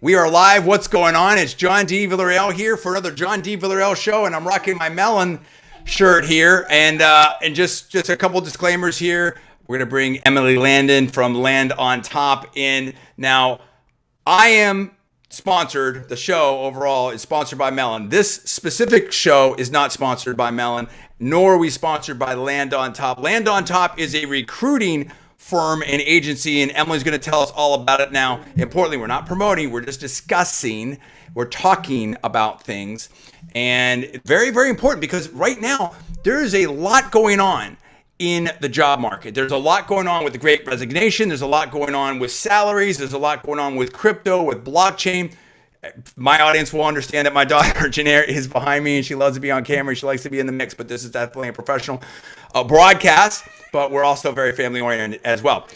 We are live. What's going on? It's John D. Villarreal here for another John D. Villarreal show, and I'm rocking my melon shirt here. And just a couple disclaimers here. We're gonna bring Emily Landon from Land on Top in now. I am sponsored. The show overall is sponsored by Melon. This specific show is not sponsored by Melon, nor are we sponsored by Land on Top. Land on Top is a recruiting firm and agency, and Emily's going to tell us all about it now. Importantly, we're not promoting, we're just discussing, we're talking about things. And very, very important, because right now there is a lot going on in the job market. There's a lot going on with the Great Resignation. There's a lot going on with salaries. There's a lot going on with crypto, with blockchain. My audience will understand that my daughter Janae is behind me and she loves to be on camera. She likes to be in the mix, but this is definitely a professional broadcast, but we're also very family oriented as well.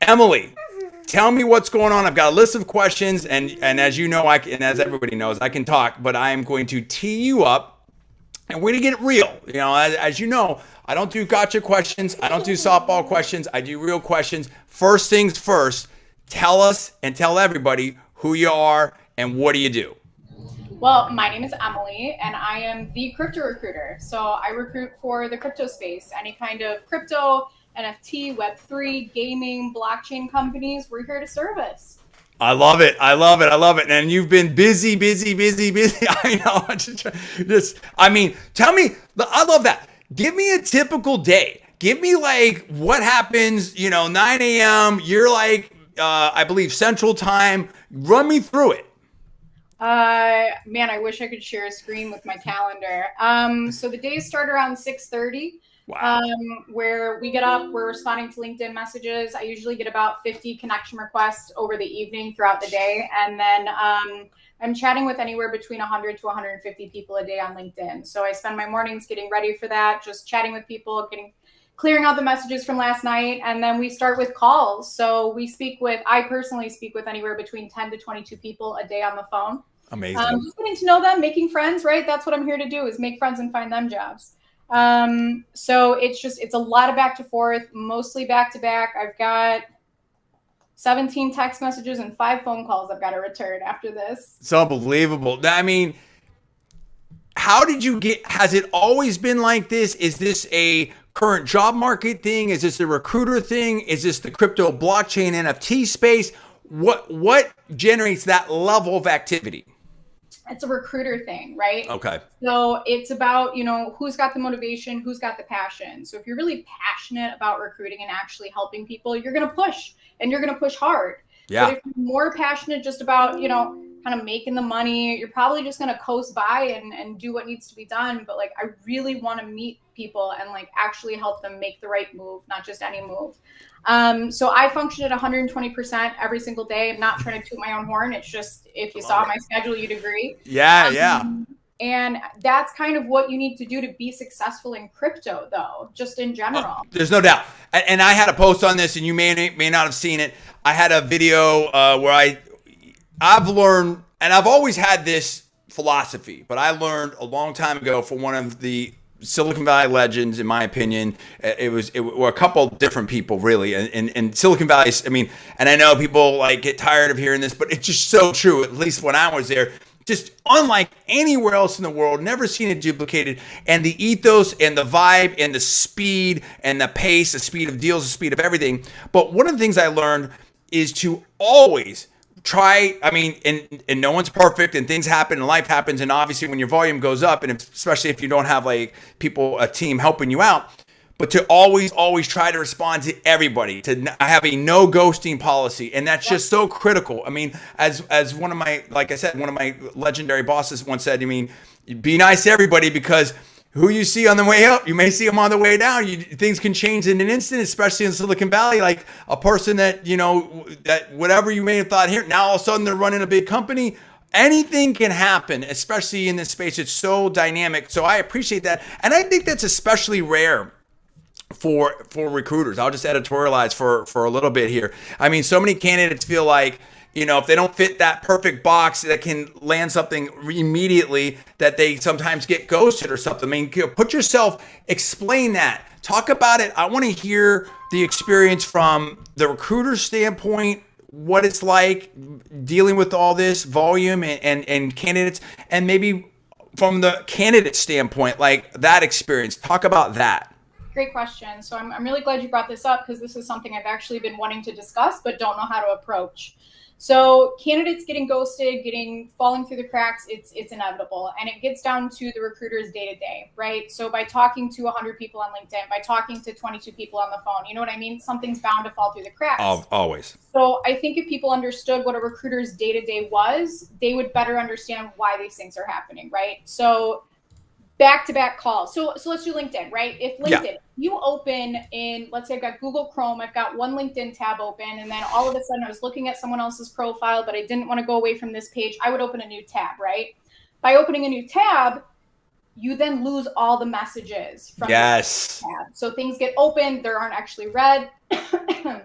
Emily, tell me what's going on. I've got a list of questions, and as you know, and as everybody knows, I can talk, but I am going to tee you up and we're going to get real. You know, as you know, I don't do gotcha questions. I don't do softball questions. I do real questions. First things first, tell us and tell everybody who you are and what do you do? Well, my name is Emily, and I am the crypto recruiter. So I recruit for the crypto space, any kind of crypto, NFT, Web3, gaming, blockchain companies. We're here to service. I love it. I love it. I love it. And you've been busy. I know. Tell me, I love that. Give me a typical day. Give me like what happens, 9 a.m. You're like, I believe Central Time. Run me through it. Man, I wish I could share a screen with my calendar. So the days start around 6:30. Wow. Where we get up, we're responding to LinkedIn messages. I usually get about 50 connection requests over the evening throughout the day. And then I'm chatting with anywhere between 100 to 150 people a day on LinkedIn. So I spend my mornings getting ready for that, just chatting with people, clearing out the messages from last night. And then we start with calls. So I personally speak with anywhere between 10 to 22 people a day on the phone. Amazing. Just getting to know them, making friends, right? That's what I'm here to do, is make friends and find them jobs. So it's a lot of back to forth, mostly back to back. I've got 17 text messages and 5 phone calls I've got to return after this. It's unbelievable. I mean, has it always been like this? Is this a current job market thing? Is this a recruiter thing? Is this the crypto blockchain NFT space? What generates that level of activity? It's a recruiter thing, right? Okay. So it's about, who's got the motivation, who's got the passion. So if you're really passionate about recruiting and actually helping people, you're going to push, and you're going to push hard. Yeah. But if you're more passionate just about, kind of making the money, you're probably just going to coast by and do what needs to be done. But I really want to meet people and actually help them make the right move, not just any move. So I function at 120% every single day. I'm not trying to toot my own horn. It's just, if you saw my schedule, you'd agree. Yeah. And that's kind of what you need to do to be successful in crypto, though, just in general. There's no doubt. And I had a post on this, and you may not have seen it. I had a video where I've learned, and I've always had this philosophy, but I learned a long time ago from one of the Silicon Valley legends, in my opinion. It were a couple different people, really. And Silicon Valley, and I know people get tired of hearing this, but it's just so true, at least when I was there. Just unlike anywhere else in the world, never seen it duplicated. And the ethos and the vibe and the speed and the pace, the speed of deals, the speed of everything. But one of the things I learned is to always try, and no one's perfect, and things happen and life happens, and obviously when your volume goes up, and especially if you don't have a team helping you out, but to always try to respond to everybody, to have a no ghosting policy. And that's just so critical. As one of my legendary bosses once said, be nice to everybody, because who you see on the way up, you may see them on the way down. Things can change in an instant, especially in Silicon Valley. Like a person that, that whatever you may have thought here, now all of a sudden they're running a big company. Anything can happen, especially in this space. It's so dynamic. So I appreciate that. And I think that's especially rare for recruiters. I'll just editorialize for a little bit here. So many candidates feel like, if they don't fit that perfect box that can land something immediately, that they sometimes get ghosted or something. Explain that. Talk about it. I want to hear the experience from the recruiter standpoint, what it's like dealing with all this volume and candidates, and maybe from the candidate standpoint, like that experience. Talk about that. Great question. So I'm really glad you brought this up because this is something I've actually been wanting to discuss but don't know how to approach. So candidates getting ghosted, falling through the cracks, it's inevitable. And it gets down to the recruiter's day to day, right? So by talking to 100 people on LinkedIn, by talking to 22 people on the phone, you know what I mean? Something's bound to fall through the cracks. Always. So I think if people understood what a recruiter's day to day was, they would better understand why these things are happening, right? So back-to-back calls. So let's do LinkedIn, right? If LinkedIn, you open in, let's say I've got Google Chrome, I've got one LinkedIn tab open, and then all of a sudden I was looking at someone else's profile, but I didn't want to go away from this page, I would open a new tab, right? By opening a new tab, you then lose all the messages from the tab. So things get opened, they aren't actually read.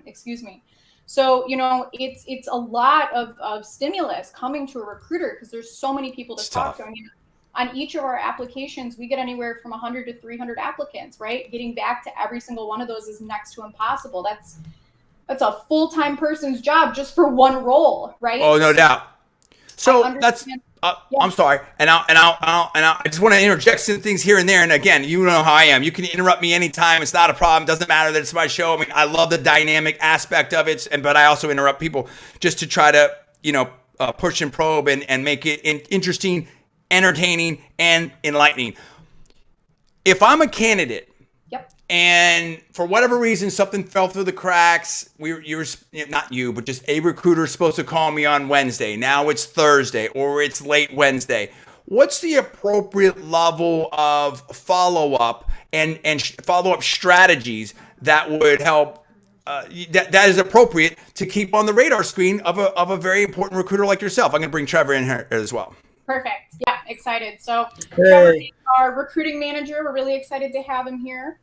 Excuse me. So, it's a lot of stimulus coming to a recruiter because there's so many people to talk to. I mean, on each of our applications, we get anywhere from 100 to 300 applicants, right? Getting back to every single one of those is next to impossible. That's a full-time person's job just for one role, right? Oh, no doubt. So that's, I'm sorry. And I just want to interject some things here and there. And again, you know how I am. You can interrupt me anytime. It's not a problem. Doesn't matter that it's my show. I mean, I love the dynamic aspect of it. But I also interrupt people just to try to, push and probe and make it interesting, entertaining, and enlightening. If I'm a candidate, and for whatever reason something fell through the cracks, not you, but just a recruiter is supposed to call me on Wednesday. Now it's Thursday or it's late Wednesday. What's the appropriate level of follow-up and follow-up strategies that would help? That is appropriate to keep on the radar screen of a very important recruiter like yourself. I'm going to bring Trevor in here as well. Perfect. Yeah, excited. So Trevor is our recruiting manager. We're really excited to have him here.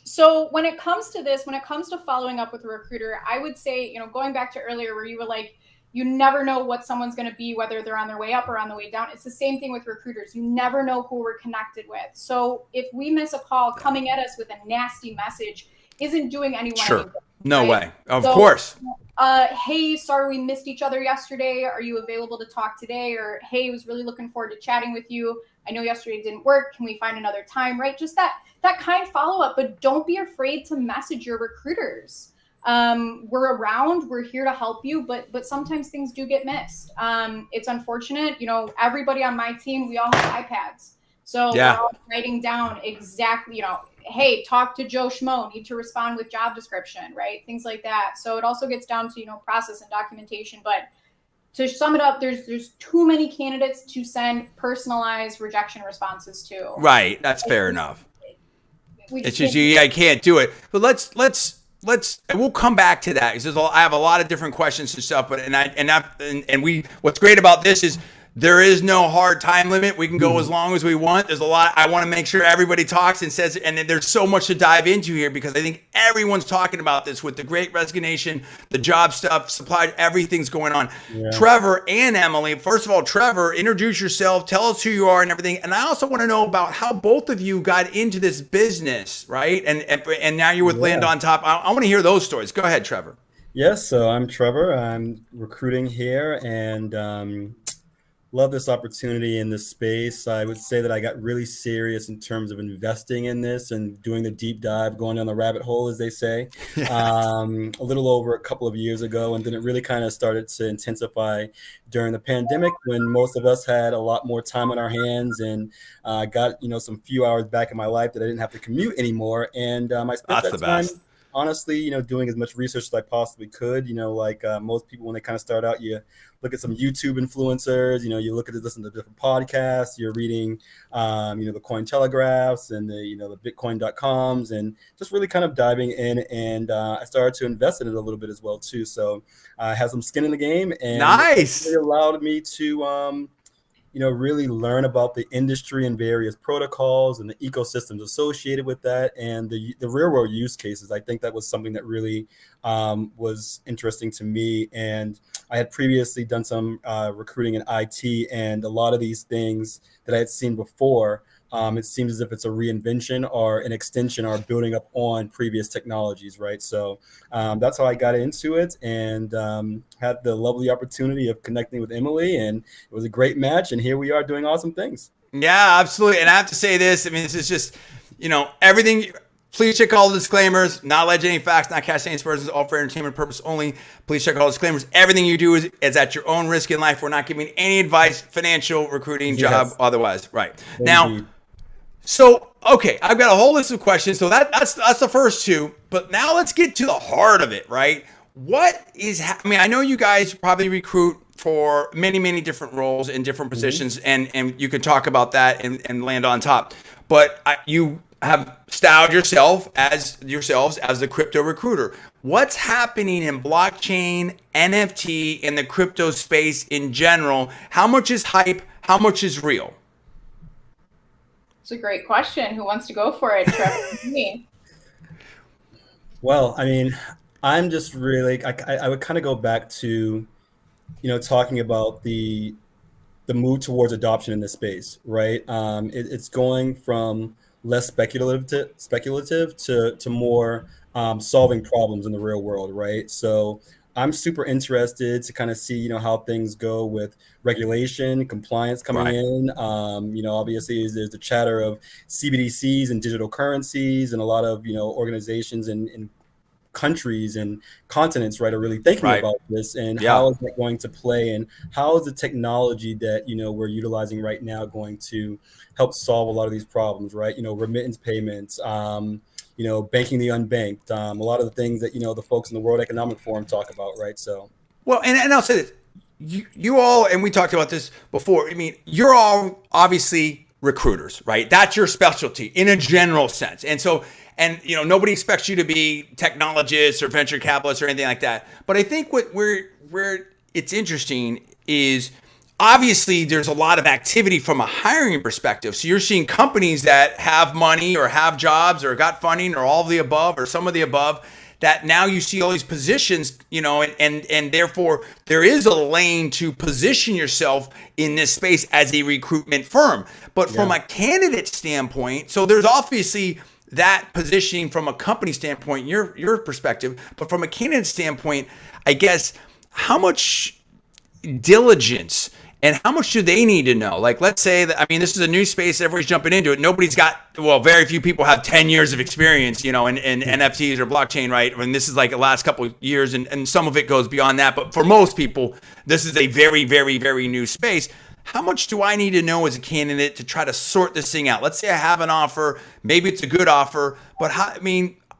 So when it comes to following up with a recruiter, I would say, going back to earlier where you were like, you never know what someone's going to be, whether they're on their way up or on the way down. It's the same thing with recruiters. You never know who we're connected with. So if we miss a call, coming at us with a nasty message isn't doing anyone any good. No way. Of course. Hey, sorry we missed each other yesterday. Are you available to talk today? Or, hey, I was really looking forward to chatting with you. I know yesterday didn't work. Can we find another time? Right? Just that kind of follow-up, but don't be afraid to message your recruiters. We're around, we're here to help you, but sometimes things do get missed. It's unfortunate. Everybody on my team, we all have iPads. So we're all writing down exactly, hey, talk to Joe Schmo, need to respond with job description, right? Things like that. So it also gets down to, process and documentation. But to sum it up, there's too many candidates to send personalized rejection responses to. Right. That's fair enough. It's just, I can't do it. But let's and we'll come back to that because I have a lot of different questions and stuff. But what's great about this is there is no hard time limit. We can go as long as we want. There's a lot. I want to make sure everybody talks and says, and there's so much to dive into here because I think everyone's talking about this with the Great Resignation, the job stuff, supply, everything's going on. Yeah. Trevor and Emily, first of all, Trevor, introduce yourself, tell us who you are and everything. And I also want to know about how both of you got into this business, right? And now you're with Land on Top. I want to hear those stories. Go ahead, Trevor. Yes, so I'm Trevor. I'm recruiting here and love this opportunity in this space. I would say that I got really serious in terms of investing in this and doing the deep dive, going down the rabbit hole, as they say, a little over a couple of years ago. And then it really kind of started to intensify during the pandemic when most of us had a lot more time on our hands and got, some few hours back in my life that I didn't have to commute anymore. And I spent that time, honestly, doing as much research as I possibly could. Like most people, when they kind of start out, you look at some YouTube influencers, you listen to different podcasts, you're reading, the Cointelegraphs and the Bitcoin.coms and just really kind of diving in. And I started to invest in it a little bit as well, too. So I had some skin in the game and it really allowed me to, really learn about the industry and various protocols and the ecosystems associated with that and the real world use cases. I think that was something that really was interesting to me. And I had previously done some recruiting in IT, and a lot of these things that I had seen before it seems as if it's a reinvention or an extension or building up on previous technologies, right? So that's how I got into it, and had the lovely opportunity of connecting with Emily, and it was a great match, and here we are doing awesome things. Yeah, absolutely. And I have to say this. I mean, this is just, everything. Please check all the disclaimers. Not alleged any facts, not cast any aspersions, all for entertainment purpose only. Please check all the disclaimers. Everything you do is at your own risk in life. We're not giving any advice, financial, recruiting, job, otherwise. Right. Indeed. Now, so, okay, I've got a whole list of questions. So that's the first two. But now let's get to the heart of it, right? What is, I know you guys probably recruit for many, many different roles in different positions, and you can talk about that and land on top. But you have styled yourselves as the crypto recruiter. What's happening in blockchain, NFT, in the crypto space in general? How much is hype? How much is real? It's a great question. Who wants to go for it, Trevor? Me. Well, I mean, I'm just really, I would kind of go back to, talking about the move towards adoption in this space, right? It's going from less speculative to more solving problems in the real world, right? So I'm super interested to kind of see, how things go with regulation, compliance coming in. Obviously there's the chatter of CBDCs and digital currencies, and a lot of, organizations and countries and continents, right, are really thinking about this, and how is that going to play, and how is the technology that we're utilizing right now going to help solve a lot of these problems, right? Remittance payments, banking the unbanked, a lot of the things that the folks in the World Economic Forum talk about, right? So, well, and I'll say this, you all, and we talked about this before. I mean, you're all obviously recruiters, right? That's your specialty in a general sense, and so. And, nobody expects you to be technologists or venture capitalists or anything like that. But I think where it's interesting is obviously there's a lot of activity from a hiring perspective. So you're seeing companies that have money or have jobs or got funding or all of the above or some of the above, that now you see all these positions, and therefore there is a lane to position yourself in this space as a recruitment firm. But from a candidate standpoint, so there's obviously that positioning from a company standpoint, your perspective, but from a candidate standpoint, I guess, how much diligence and how much do they need to know? Like, let's say that, this is a new space, everybody's jumping into it. Very few people have 10 years of experience, in NFTs or blockchain, right? This is like the last couple of years, and some of it goes beyond that. But for most people, this is a very, very, very new space. How much do I need to know as a candidate to try to sort this thing out? Let's say I have an offer, maybe it's a good offer, but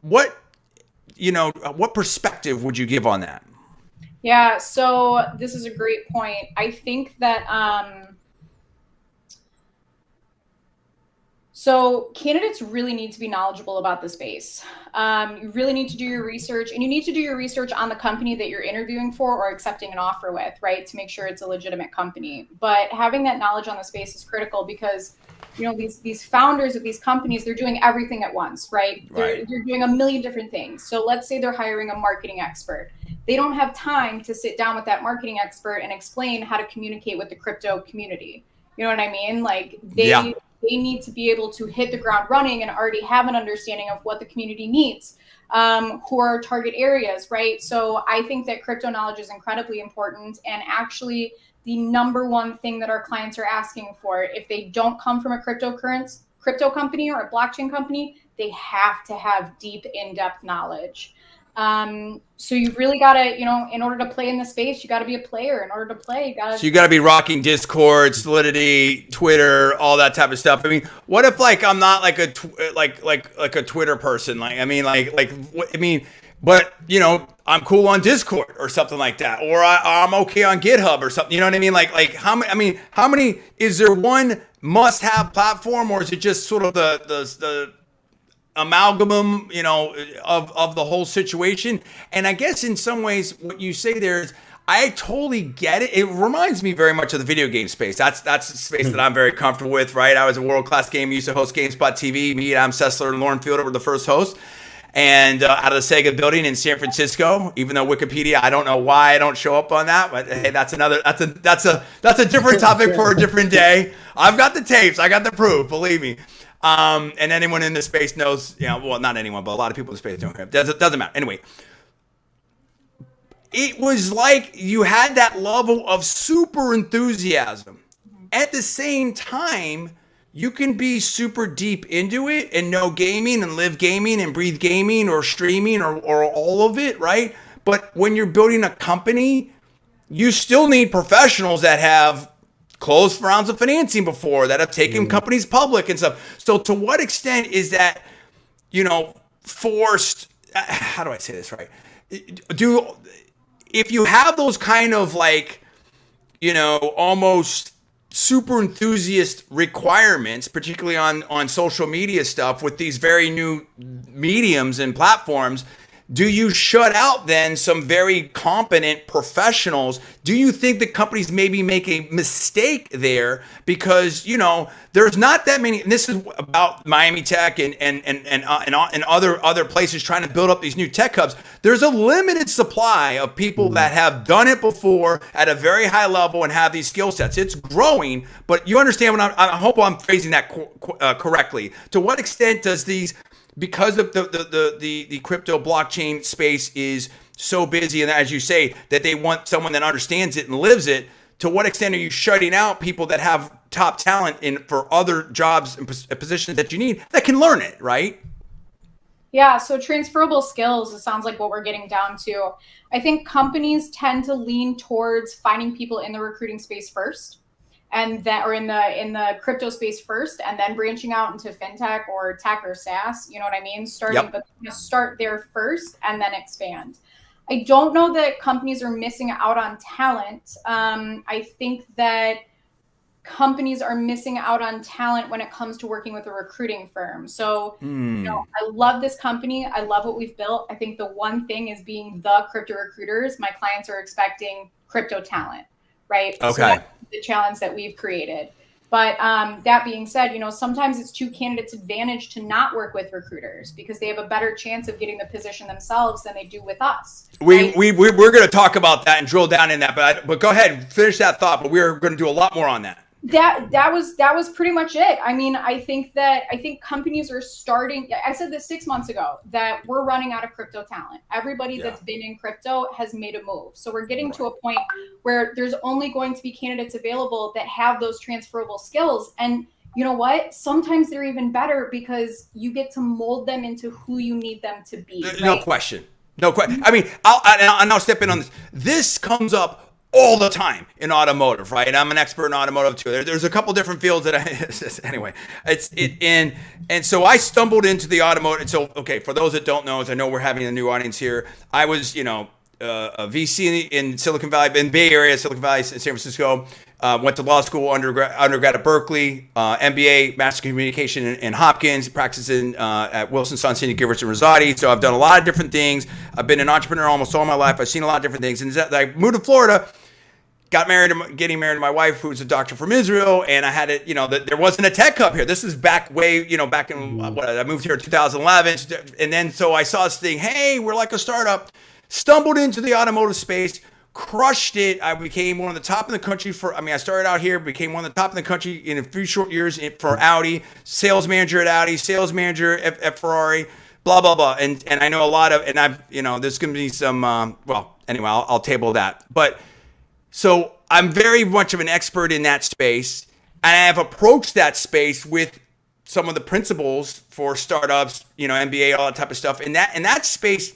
what perspective would you give on that? Yeah, so this is a great point. I think that so candidates really need to be knowledgeable about the space. You really need to do your research, and you need to do your research on the company that you're interviewing for or accepting an offer with, right? To make sure it's a legitimate company. But having that knowledge on the space is critical because, these founders of these companies, they're doing everything at once, right? They're doing a million different things. So let's say they're hiring a marketing expert. They don't have time to sit down with that marketing expert and explain how to communicate with the crypto community. You know what I mean? Like they need to be able to hit the ground running and already have an understanding of what the community needs, who are target areas, right? So I think that crypto knowledge is incredibly important, and actually the number one thing that our clients are asking for, if they don't come from a crypto company or a blockchain company, they have to have deep, in-depth knowledge. So you've really got to, in order to play in the space, you got to be a player. In order to play, you got to be rocking Discord, Solidity, Twitter, all that type of stuff. What if I'm not like a Twitter person? But I'm cool on Discord or something like that, or I'm okay on GitHub or something. You know what I mean? How many? Is there one must-have platform, or is it just sort of the amalgam, of the whole situation? And I guess in some ways what you say there is, I totally get it. It reminds me very much of the video game space. That's the space that I'm very comfortable with, right? I was a world-class game, used to host GameSpot TV. Me, Adam Sessler, and Lauren Fielder were the first hosts. and out of the Sega building in San Francisco. Even though Wikipedia, I don't know why I don't show up on that, but hey, that's a different topic for a different day. I've got the tapes, I got the proof, believe me. And anyone in the space knows, well, not anyone, but a lot of people in the space don't care. Doesn't matter. Anyway, it was like you had that level of super enthusiasm. At the same time, you can be super deep into it and know gaming and live gaming and breathe gaming or streaming or all of it, right? But when you're building a company, you still need professionals that have closed rounds of financing before, that have taken companies public and stuff. So to what extent is that, forced, how do I say this right? If you have those kind of almost super enthusiast requirements, particularly on social media stuff with these very new mediums and platforms, do you shut out then some very competent professionals? Do you think that companies maybe make a mistake there because, there's not that many, and this is about Miami Tech and other places trying to build up these new tech hubs. There's a limited supply of people that have done it before at a very high level and have these skill sets. It's growing, but you understand what I hope I'm phrasing that correctly. To what extent does these, because of the crypto blockchain space is so busy, and as you say, that they want someone that understands it and lives it, to what extent are you shutting out people that have top talent for other jobs and positions that you need that can learn it, right? Yeah, so transferable skills, it sounds like what we're getting down to. I think companies tend to lean towards finding people in the recruiting space first, and that, or in the crypto space first, and then branching out into fintech or tech or SaaS. You know what I mean? But start there first and then expand. I don't know that companies are missing out on talent. I think that companies are missing out on talent when it comes to working with a recruiting firm. So, I love this company. I love what we've built. I think the one thing is being the crypto recruiters. My clients are expecting crypto talent, right? Okay. So that's the challenge that we've created. But that being said, sometimes it's to candidates' advantage to not work with recruiters because they have a better chance of getting the position themselves than they do with us. Right? We're going to talk about that and drill down in that, but go ahead, finish that thought. But we're going to do a lot more on that. That was pretty much it. I mean, I think companies are starting. I said this 6 months ago that we're running out of crypto talent. Everybody that's been in crypto has made a move. So we're getting to a point where there's only going to be candidates available that have those transferable skills. And you know what? Sometimes they're even better because you get to mold them into who you need them to be. Right? No question. I mean, I'll step in on this. This comes up all the time in automotive, right? I'm an expert in automotive too. There's a couple different fields that anyway, and so I stumbled into the automotive. So, okay, for those that don't know, as I know we're having a new audience here, I was, a VC in Silicon Valley, in Bay Area, Silicon Valley, San Francisco. Went to law school, undergrad at Berkeley, MBA, Master of Communication in Hopkins, practicing at Wilson, Sonsini, Givers, and Rosati. So I've done a lot of different things. I've been an entrepreneur almost all my life. I've seen a lot of different things. And I moved to Florida, getting married to my wife, who's a doctor from Israel, and I had it, there wasn't a tech hub here. This is back back in, I moved here in 2011. And then so I saw this thing, hey, we're like a startup, stumbled into the automotive space, crushed it. I became one of the top in the country I started out here, became one of the top in the country in a few short years for Audi, sales manager at Audi, sales manager at Ferrari, blah, blah, blah. And I know a lot of, and I've, there's going to be some, anyway, I'll table that. But so I'm very much of an expert in that space, and I have approached that space with some of the principles for startups, MBA, all that type of stuff. And that space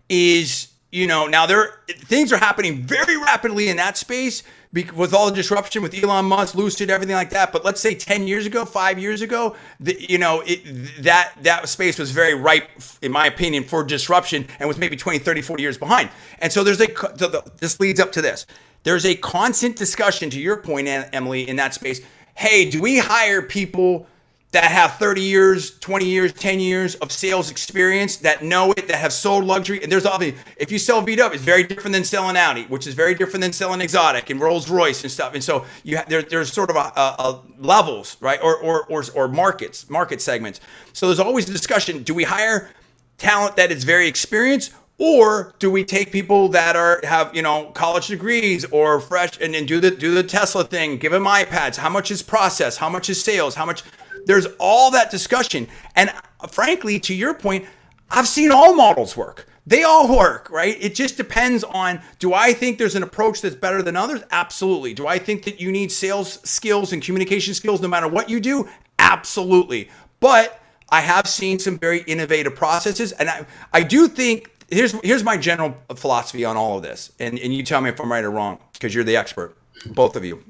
is, now things are happening very rapidly in that space with all the disruption with Elon Musk, Lucid, everything like that. But let's say 10 years ago, 5 years ago, that space was very ripe, in my opinion, for disruption and was maybe 20, 30, 40 years behind. And so this leads up to this. There's a constant discussion, to your point, Emily, in that space. Hey, do we hire people that have 30 years, 20 years, 10 years of sales experience, that know it, that have sold luxury. And there's obviously, if you sell VW, it's very different than selling Audi, which is very different than selling exotic and Rolls Royce and stuff. And so there's sort of a levels, right? Or market segments. So there's always a discussion. Do we hire talent that is very experienced, or do we take people that have college degrees or fresh and do the Tesla thing, give them iPads? How much is process? How much is sales? How much? There's all that discussion. And frankly, to your point, I've seen all models work. They all work, right? It just depends on, do I think there's an approach that's better than others? Absolutely. Do I think that you need sales skills and communication skills no matter what you do? Absolutely. But I have seen some very innovative processes. And I do think, here's my general philosophy on all of this. And you tell me if I'm right or wrong, because you're the expert, both of you.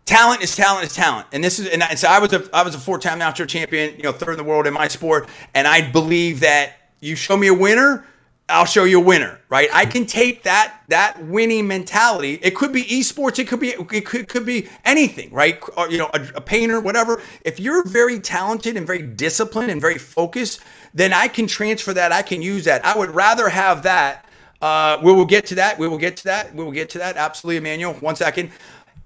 Talent is talent is talent. And so I was a 4-time national champion, third in the world in my sport. And I believe that you show me a winner, I'll show you a winner, right? I can take that winning mentality. It could be esports, it could be anything, right? Or, a painter, whatever. If you're very talented and very disciplined and very focused, then I can transfer that. I can use that. I would rather have that. We will get to that. Absolutely, Emmanuel. 1 second.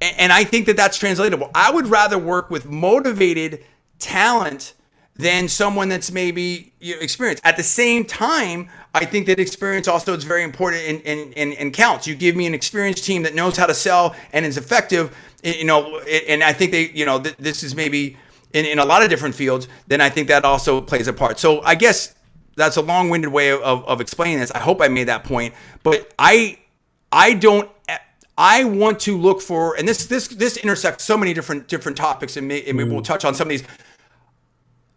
And I think that that's translatable. I would rather work with motivated talent than someone that's maybe experienced. At the same time, I think that experience also is very important and counts. You give me an experienced team that knows how to sell and is effective, and I think this is maybe in a lot of different fields, then I think that also plays a part. So I guess that's a long-winded way of explaining this. I hope I made that point, but I want to look for, and this intersects so many different topics, and maybe we'll touch on some of these.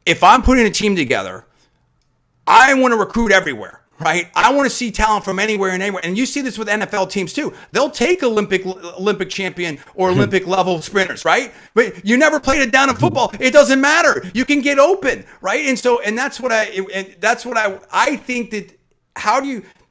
If I'm putting a team together, I want to recruit everywhere, right? I want to see talent from anywhere and anywhere. And you see this with NFL teams too. They'll take Olympic champion or Olympic level sprinters, right? But you never played it down in football. It doesn't matter. You can get open, right? And that's what I think that,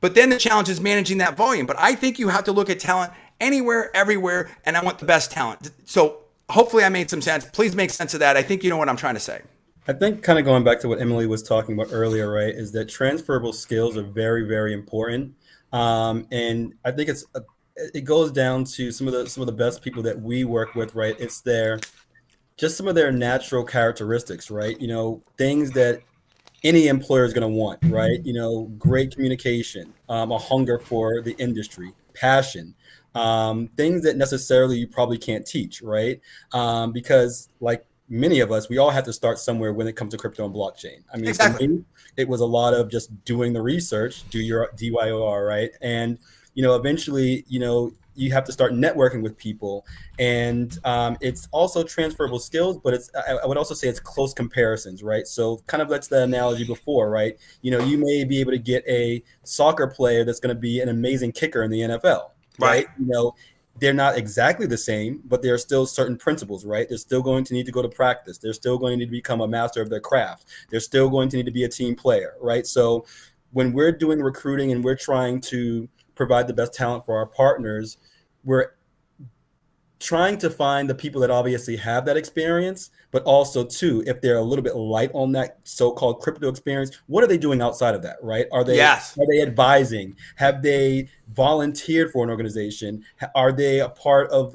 but then the challenge is managing that volume. But I think you have to look at talent anywhere, everywhere, and I want the best talent. So hopefully I made some sense. Please make sense of that. I think you know what I'm trying to say. I think kind of going back to what Emily was talking about earlier, right, is that transferable skills are very, very important. And I think it goes down to some of the best people that we work with, right? It's just some of their natural characteristics, right? Things that any employer is going to want, right? Great communication, a hunger for the industry, passion, things that necessarily you probably can't teach, right? Because like many of us, we all have to start somewhere when it comes to crypto and blockchain. I mean, exactly. For me, it was a lot of just doing the research, do your DYOR, right? And, eventually, you have to start networking with people. And it's also transferable skills, but I would also say it's close comparisons, right? So kind of that's the analogy before, right? You may be able to get a soccer player that's going to be an amazing kicker in the NFL, right? They're not exactly the same, but there are still certain principles, right? They're still going to need to go to practice. They're still going to need to become a master of their craft. They're still going to need to be a team player, right? So when we're doing recruiting and we're trying to provide the best talent for our partners, we're trying to find the people that obviously have that experience, but also too, if they're a little bit light on that so-called crypto experience, what are they doing outside of that, right? Are they advising? Have they volunteered for an organization? Are they a part of,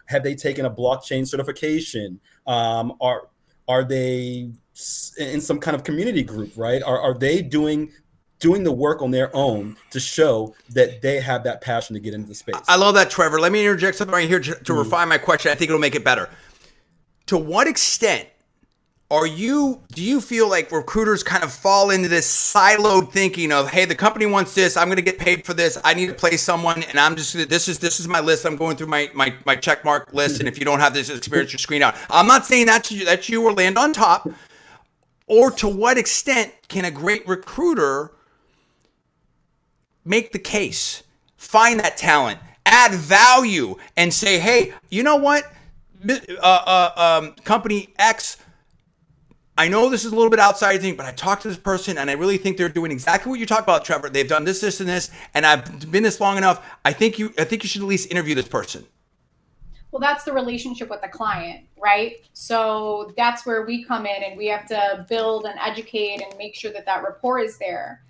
have they taken a blockchain certification? Are they in some kind of community group, right? Are they doing the work on their own to show that they have that passion to get into the space? I love that, Trevor. Let me interject something right here to refine my question. I think it'll make it better. To what extent do you feel like recruiters kind of fall into this siloed thinking of, hey, the company wants this, I'm going to get paid for this, I need to place someone, and I'm just, this is my list, I'm going through my check mark list, and if you don't have this experience, you're screened out. I'm not saying that you will land on top. Or to what extent can a great recruiter make the case, find that talent, add value, and say, hey, you know what, company X, I know this is a little bit outside thing, but I talked to this person and I really think they're doing exactly what you talked about, Trevor. They've done this, and this, and I've been this long enough. I think you should at least interview this person. Well, that's the relationship with the client, right? So that's where we come in, and we have to build and educate and make sure that that rapport is there.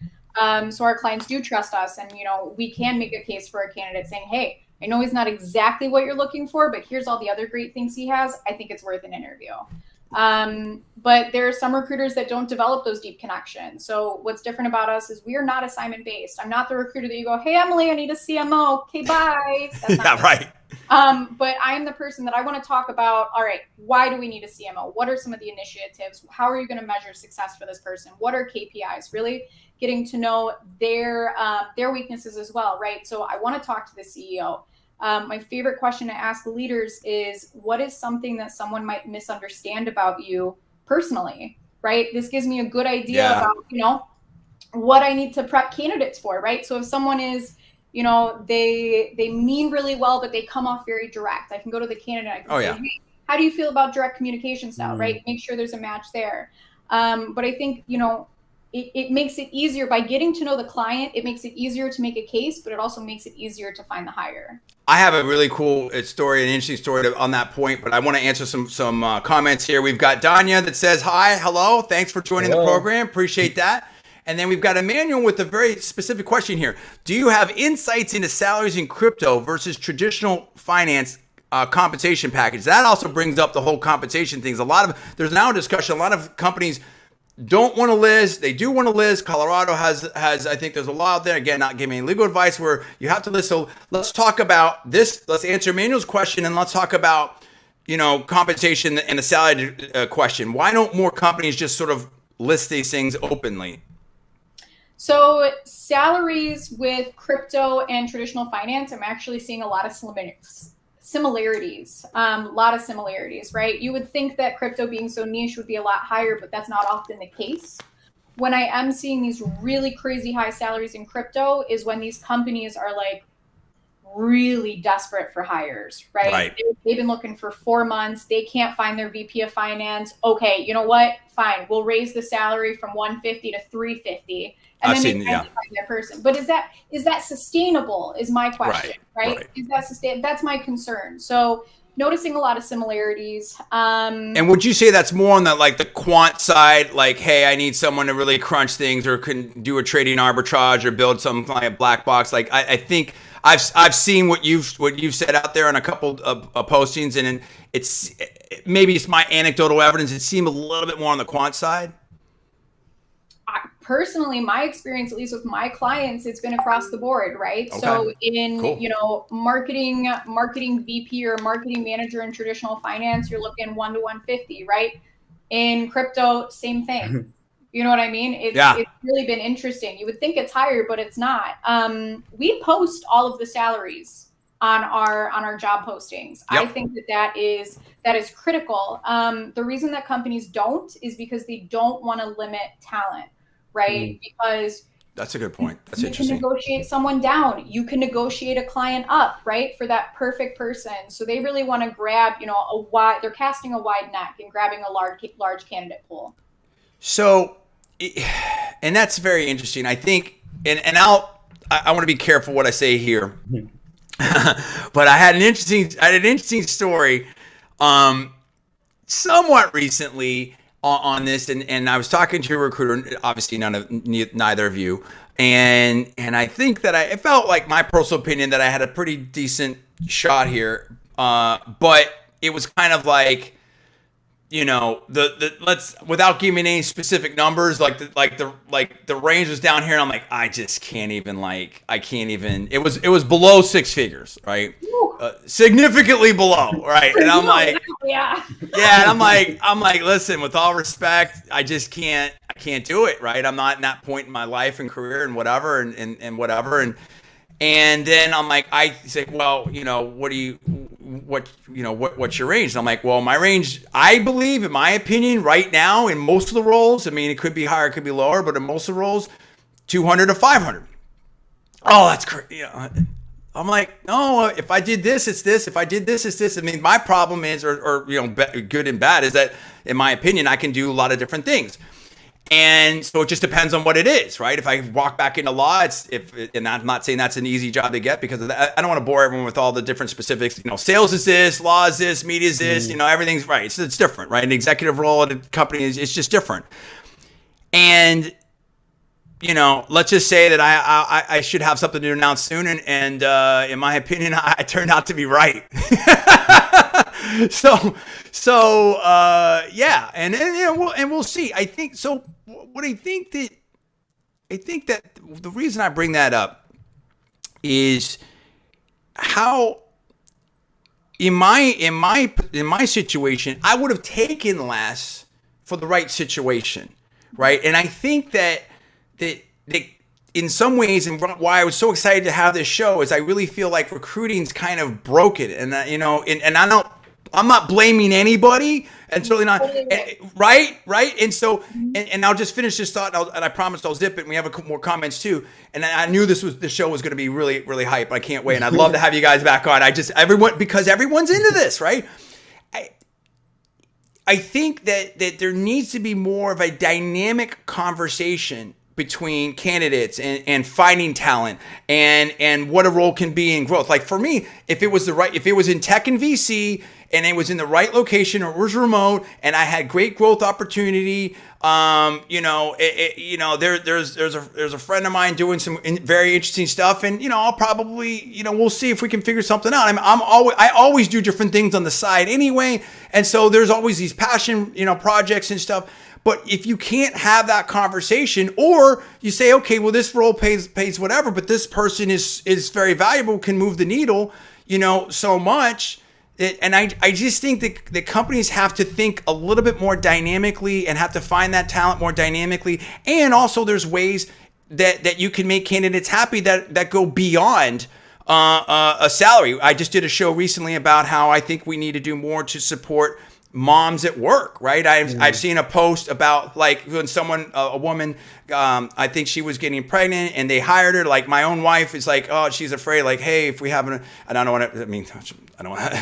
So our clients do trust us, and we can make a case for a candidate saying, "Hey, I know he's not exactly what you're looking for, but here's all the other great things he has. I think it's worth an interview." But there are some recruiters that don't develop those deep connections. So what's different about us is we are not assignment based. I'm not the recruiter that you go, "Hey, Emily, I need a CMO. Okay, bye." Yeah, right. But I'm the person that I want to talk about. All right, why do we need a CMO? What are some of the initiatives? How are you going to measure success for this person? What are KPIs? Really getting to know their weaknesses as well, right? So I want to talk to the CEO. My favorite question to ask leaders is, what is something that someone might misunderstand about you personally, right? This gives me a good idea about, what I need to prep candidates for, right? So if someone is, they mean really well, but they come off very direct, I can go to the candidate. I can say, "Hey, how do you feel about direct communication style?" Right? Make sure there's a match there. But I think, it makes it easier by getting to know the client. It makes it easier to make a case, but it also makes it easier to find the hire. I have a really cool story, an interesting story on that point, but I want to answer some comments here. We've got Danya that says, "Hi, hello, thanks for joining the program. Appreciate that." And then we've got Emmanuel with a very specific question here. Do you have insights into salaries in crypto versus traditional finance compensation package? That also brings up the whole compensation things. There's now a discussion. A lot of companies don't want to list. They do want to list. Colorado has I think there's a law out there, again, not giving any legal advice, where you have to list. So let's talk about this. Let's answer Emmanuel's question, and let's talk about, compensation and the salary question. Why don't more companies just sort of list these things openly? So salaries with crypto and traditional finance, I'm actually seeing a lot of similarities, right? You would think that crypto being so niche would be a lot higher, but that's not often the case. When I am seeing these really crazy high salaries in crypto is when these companies are like really desperate for hires, right? They've been looking for 4 months. They can't find their VP of finance. Okay, you know what? Fine. We'll raise the salary from 150 to 350. And then they find that person. But is that sustainable is my question, right? Is that sustainable? That's my concern. So noticing a lot of similarities. And would you say that's more on the quant side, like, hey, I need someone to really crunch things or can do a trading arbitrage or build some like a black box? Like I think I've seen what you've said out there on a couple of postings, and maybe it's my anecdotal evidence. It seemed a little bit more on the quant side. Personally, my experience, at least with my clients, it's been across the board, right? Okay. So in, marketing VP or marketing manager in traditional finance, you're looking 1 to 150, right? In crypto, same thing. You know what I mean? It's really been interesting. You would think it's higher, but it's not. We post all of the salaries on our job postings. Yep. I think that is critical. The reason that companies don't is because they don't want to limit talent. Right? Because that's a good point. That's interesting. You can negotiate someone down. You can negotiate a client up, right? For that perfect person. So they really want to grab, they're casting a wide net and grabbing a large candidate pool. So, and that's very interesting. I think, and I want to be careful what I say here, but I had an interesting story, somewhat recently on this, and I was talking to a recruiter, obviously neither of you, and I think that it felt like my personal opinion that I had a pretty decent shot here, but it was kind of like, let's, without giving any specific numbers, the range was down here, and I'm like, I just can't even, it was below 6 figures, right? Significantly below, right? And I'm like, and I'm like, listen, with all respect, I can't do it, right? I'm not in that point in my life and career and whatever, and whatever, and then I'm like, he's like, well, what's your range? And I'm like, well, my range, I believe, in my opinion, right now, in most of the roles, I mean, it could be higher, it could be lower, but in most of the roles, 200 to 500. Oh, that's crazy. I'm like, no, if I did this, it's this. If I did this, it's this. I mean, my problem is, or good and bad, is that, in my opinion, I can do a lot of different things. And so it just depends on what it is, right? If I walk back into law, and I'm not saying that's an easy job to get because of that. I don't want to bore everyone with all the different specifics. Sales is this, law is this, media is this. Everything's right. It's different, right? An executive role at a company it's just different. And let's just say that I should have something to announce soon, and in my opinion, I turned out to be right. Yeah, and we'll see. I think so. What I think that the reason I bring that up is how in my situation I would have taken less for the right situation, right? And I think that in some ways, and why I was so excited to have this show is I really feel like recruiting's kind of broken, and I'm not blaming anybody, and certainly not right. And so, and I'll just finish this thought, and I promised I'll zip it. And we have a couple more comments too. And I knew the show was going to be really, really hype. I can't wait, and I'd love to have you guys back on. Because everyone's into this, right? I think that there needs to be more of a dynamic conversation between candidates and finding talent and what a role can be in growth. Like for me, if it was in tech and VC and it was in the right location or it was remote and I had great growth opportunity, there's a friend of mine doing some very interesting stuff, and I'll probably we'll see if we can figure something out. I always do different things on the side anyway, and so there's always these passion projects and stuff. But if you can't have that conversation, or you say, okay, well, this role pays whatever, but this person is very valuable, can move the needle, so much. And I just think that the companies have to think a little bit more dynamically and have to find that talent more dynamically. And also there's ways that you can make candidates happy that go beyond a salary. I just did a show recently about how I think we need to do more to support moms at work, right? I've seen a post about like when a woman, I think she was getting pregnant and they hired her. Like my own wife is like, oh, she's afraid. Like, hey, if we have I don't want to,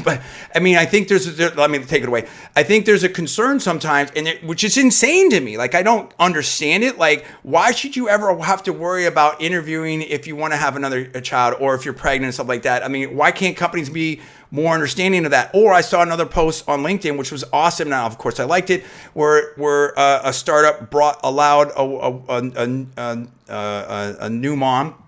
but I mean, I think let me take it away. I think there's a concern sometimes, which is insane to me. Like, I don't understand it. Like, why should you ever have to worry about interviewing if you want to have a child or if you're pregnant and stuff like that? I mean, why can't companies be more understanding of that? Or I saw another post on LinkedIn, which was awesome. Now, of course, I liked it, where a startup allowed a new mom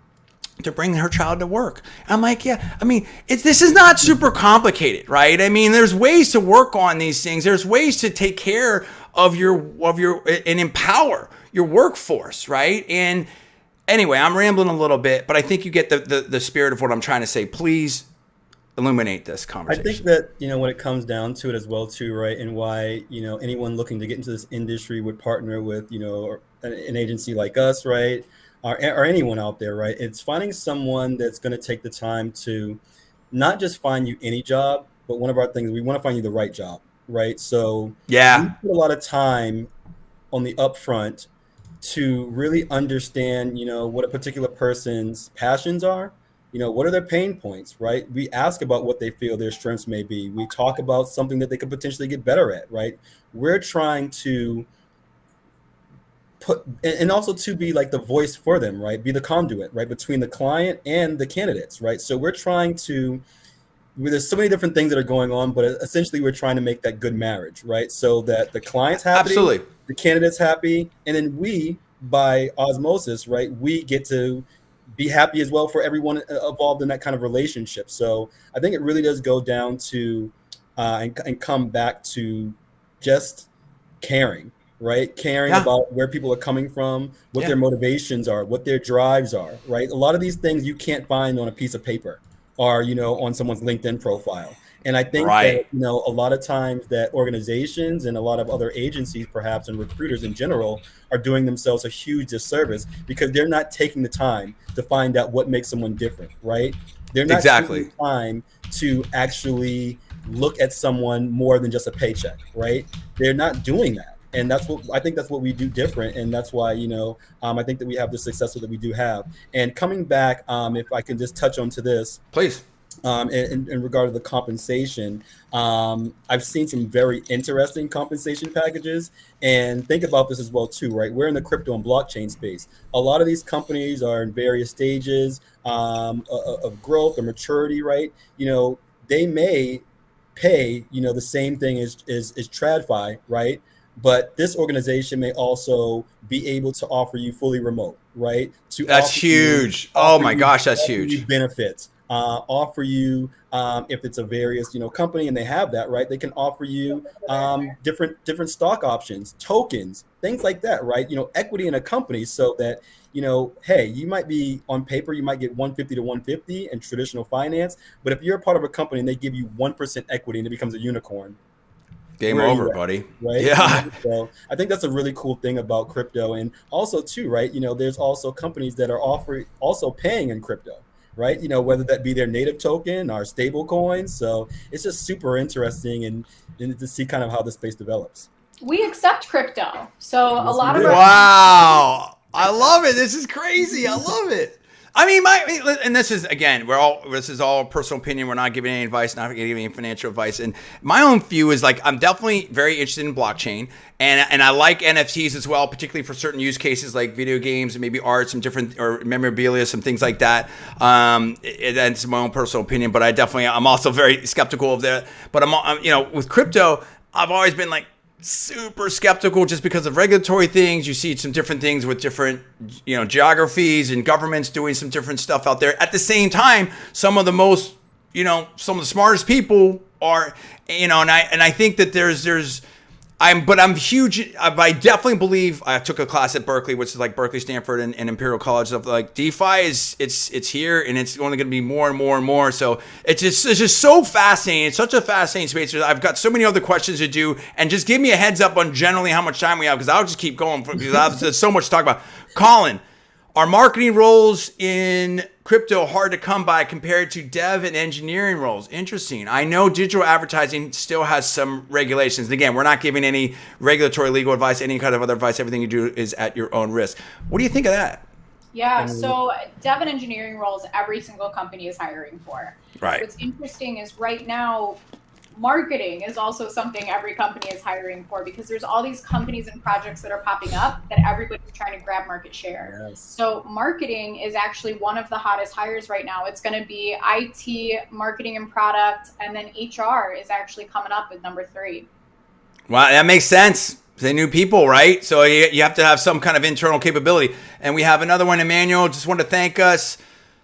to bring her child to work. I'm like, yeah, I mean, this is not super complicated, right? I mean, there's ways to work on these things. There's ways to take care of your and empower your workforce, right? And anyway, I'm rambling a little bit, but I think you get the spirit of what I'm trying to say. Please illuminate this conversation. I think that, when it comes down to it as well too, right? And why, anyone looking to get into this industry would partner with, an agency like us, right? Or anyone out there, right? It's finding someone that's going to take the time to not just find you any job, but one of our things, we want to find you the right job, right? So yeah, we put a lot of time on the upfront to really understand, what a particular person's passions are. What are their pain points, right? We ask about what they feel their strengths may be. We talk about something that they could potentially get better at, right? We're trying to and also to be like the voice for them, right? Be the conduit, right? Between the client and the candidates, right? So we're trying to, there's so many different things that are going on, but essentially we're trying to make that good marriage, right? So that the client's happy, absolutely, the candidate's happy, and then we, by osmosis, right, we get to be happy as well for everyone involved in that kind of relationship. So I think it really does go down to and come back to just caring, right? Caring about where people are coming from, what their motivations are, what their drives are, right? A lot of these things you can't find on a piece of paper or, on someone's LinkedIn profile. And I think that, a lot of times that organizations and a lot of other agencies, perhaps, and recruiters in general are doing themselves a huge disservice because they're not taking the time to find out what makes someone different, right? They're not taking the time to actually look at someone more than just a paycheck, right? They're not doing that. And that's what we do different. And that's why, I think that we have the success that we do have. And coming back, if I can just touch on to this. Please. in regard to the compensation, I've seen some very interesting compensation packages. And think about this as well too, right? We're in the crypto and blockchain space. A lot of these companies are in various stages of growth or maturity, right? They may pay, the same thing as TradFi, right? But this organization may also be able to offer you fully remote, right? To That's huge. Oh my gosh, that's offer you huge. benefits, offer you, if it's a various, company and they have that, right? They can offer you different stock options, tokens, things like that, right? Equity in a company, so that, hey, you might be on paper, you might get 150 to 150 in traditional finance, but if you're a part of a company and they give you 1% equity and it becomes a unicorn, Game where are over, you at, buddy. right? Yeah. So I think that's a really cool thing about crypto. And also too, right, there's also companies that are also paying in crypto, right? Whether that be their native token or stable coins. So it's just super interesting, and to see kind of how the space develops. We accept crypto. So a Yes, lot we of do. our Wow. I love it. This is crazy. I love it. I mean, and this is, again, this is all personal opinion. We're not giving any advice, not giving any financial advice. And my own view is, like, I'm definitely very interested in blockchain, and I like NFTs as well, particularly for certain use cases like video games and maybe art, some different, or memorabilia, some things like that. That's my own personal opinion, but I'm also very skeptical of that. But I'm with crypto, I've always been like super skeptical just because of regulatory things. You see some different things with different, geographies and governments doing some different stuff out there. At the same time, some of the smartest people are, and I think that I'm huge. I definitely believe. I took a class at Berkeley, which is like Berkeley, Stanford, and Imperial College. Of like DeFi it's here, and it's only going to be more and more and more. So it's just so fascinating. It's such a fascinating space. I've got so many other questions to do, and just give me a heads up on generally how much time we have, because I'll just keep going because there's so much to talk about. Colin, are marketing roles in crypto hard to come by compared to dev and engineering roles? Interesting. I know digital advertising still has some regulations. And again, we're not giving any regulatory legal advice, any kind of other advice. Everything you do is at your own risk. What do you think of that? Yeah, so dev and engineering roles, every single company is hiring for. Right. What's interesting is right now, marketing is also something every company is hiring for, because there's all these companies and projects that are popping up that everybody's trying to grab market share. Yes. So marketing is actually one of the hottest hires right now. It's going to be IT, marketing and product, and then HR is actually coming up with number 3. Well, that makes sense. They new people, right? So you have to have some kind of internal capability. And we have another one, Emmanuel. Just want to thank us.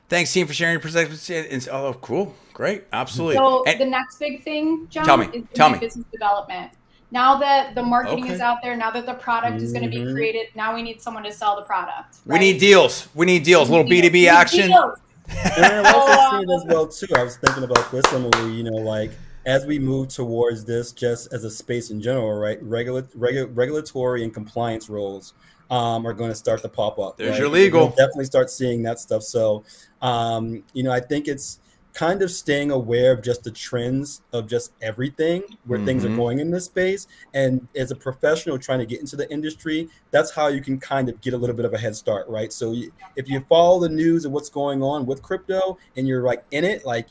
Thanks, team, for sharing your perspectives. Oh, cool. Great. Absolutely. So the next big thing, John, is business development. Now that the marketing is out there, now that the product is going to be created, now we need someone to sell the product. Right? We need deals. A little B2B action. And I like to see it as well too. I was thinking about this, Emily, like, as we move towards this, just as a space in general, right? Regulatory and compliance roles are going to start to pop up. There's right? your legal. We'll definitely start seeing that stuff. So, I think it's kind of staying aware of just the trends of just everything, where things are going in this space. And as a professional trying to get into the industry, that's how you can kind of get a little bit of a head start, right? So if you follow the news of what's going on with crypto and you're like in it, like,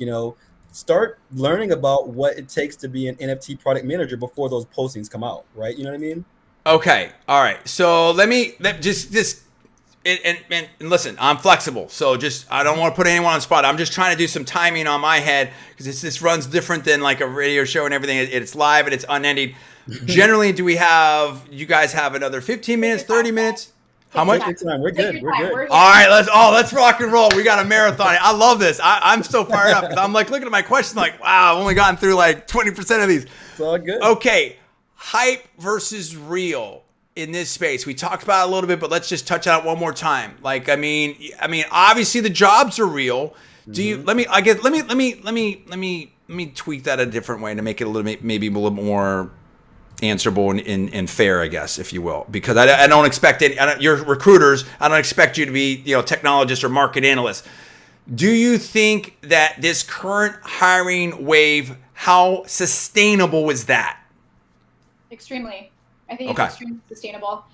start learning about what it takes to be an NFT product manager before those postings come out, right? You know what I mean? Okay. All right. So let just and listen, I'm flexible. So I don't want to put anyone on the spot. I'm just trying to do some timing on my head, because this runs different than like a radio show and everything. It's live and it's unending. Generally, you guys have another 15 minutes, 30 minutes? How much? We're good. All right, let's rock and roll. We got a marathon. I love this. I'm so fired up, because I'm like looking at my questions like, wow, I've only gotten through like 20% of these. It's all good. Okay, hype versus real in this space. We talked about it a little bit, but let's just touch on it one more time. Like, I mean, obviously the jobs are real. Do you? Let me tweak that a different way to make it maybe a little more answerable and fair, I guess, if you will, because I don't expect it. You're recruiters. I don't expect you to be, technologists or market analysts. Do you think that this current hiring wave, how sustainable is that? Extremely. I think it's extremely sustainable.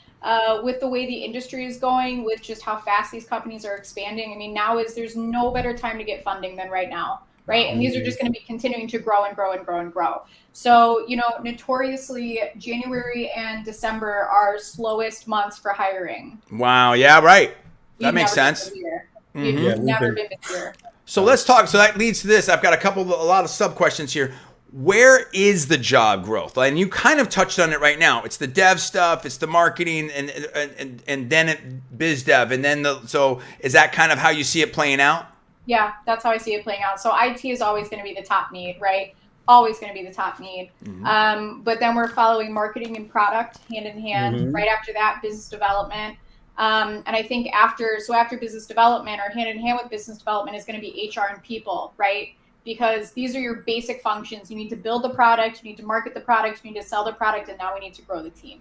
With the way the industry is going, with just how fast these companies are expanding. I mean, there's no better time to get funding than right now. right? And these are just going to be continuing to grow and grow and grow and grow. So, notoriously, January and December are slowest months for hiring. Wow. Yeah. Right. That You've makes never sense. been busier. Mhm. You've never been busier. So let's talk. So that leads to this. I've got a lot of sub questions here. Where is the job growth? And you kind of touched on it right now. It's the dev stuff, it's the marketing, and then biz dev, and then so is that kind of how you see it playing out? Yeah, that's how I see it playing out. So IT is always going to be the top need, right? Always going to be the top need. Mm-hmm. But then we're following marketing and product hand in hand. Mm-hmm. Right after that, business development. And I think after business development, or hand in hand with business development, is going to be HR and people, right? Because these are your basic functions. You need to build the product, you need to market the product, you need to sell the product, and now we need to grow the team.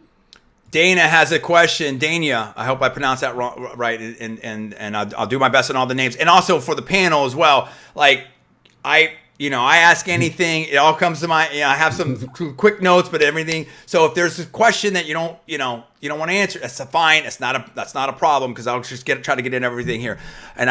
Dana has a question. Dania, I hope I pronounced that right, and I'll do my best on all the names. And also for the panel as well, like I ask anything, it all comes to mind. I have some quick notes, but everything. So if there's a question that you don't want to answer, that's fine. That's not a problem, because I'll just try to get in everything here, and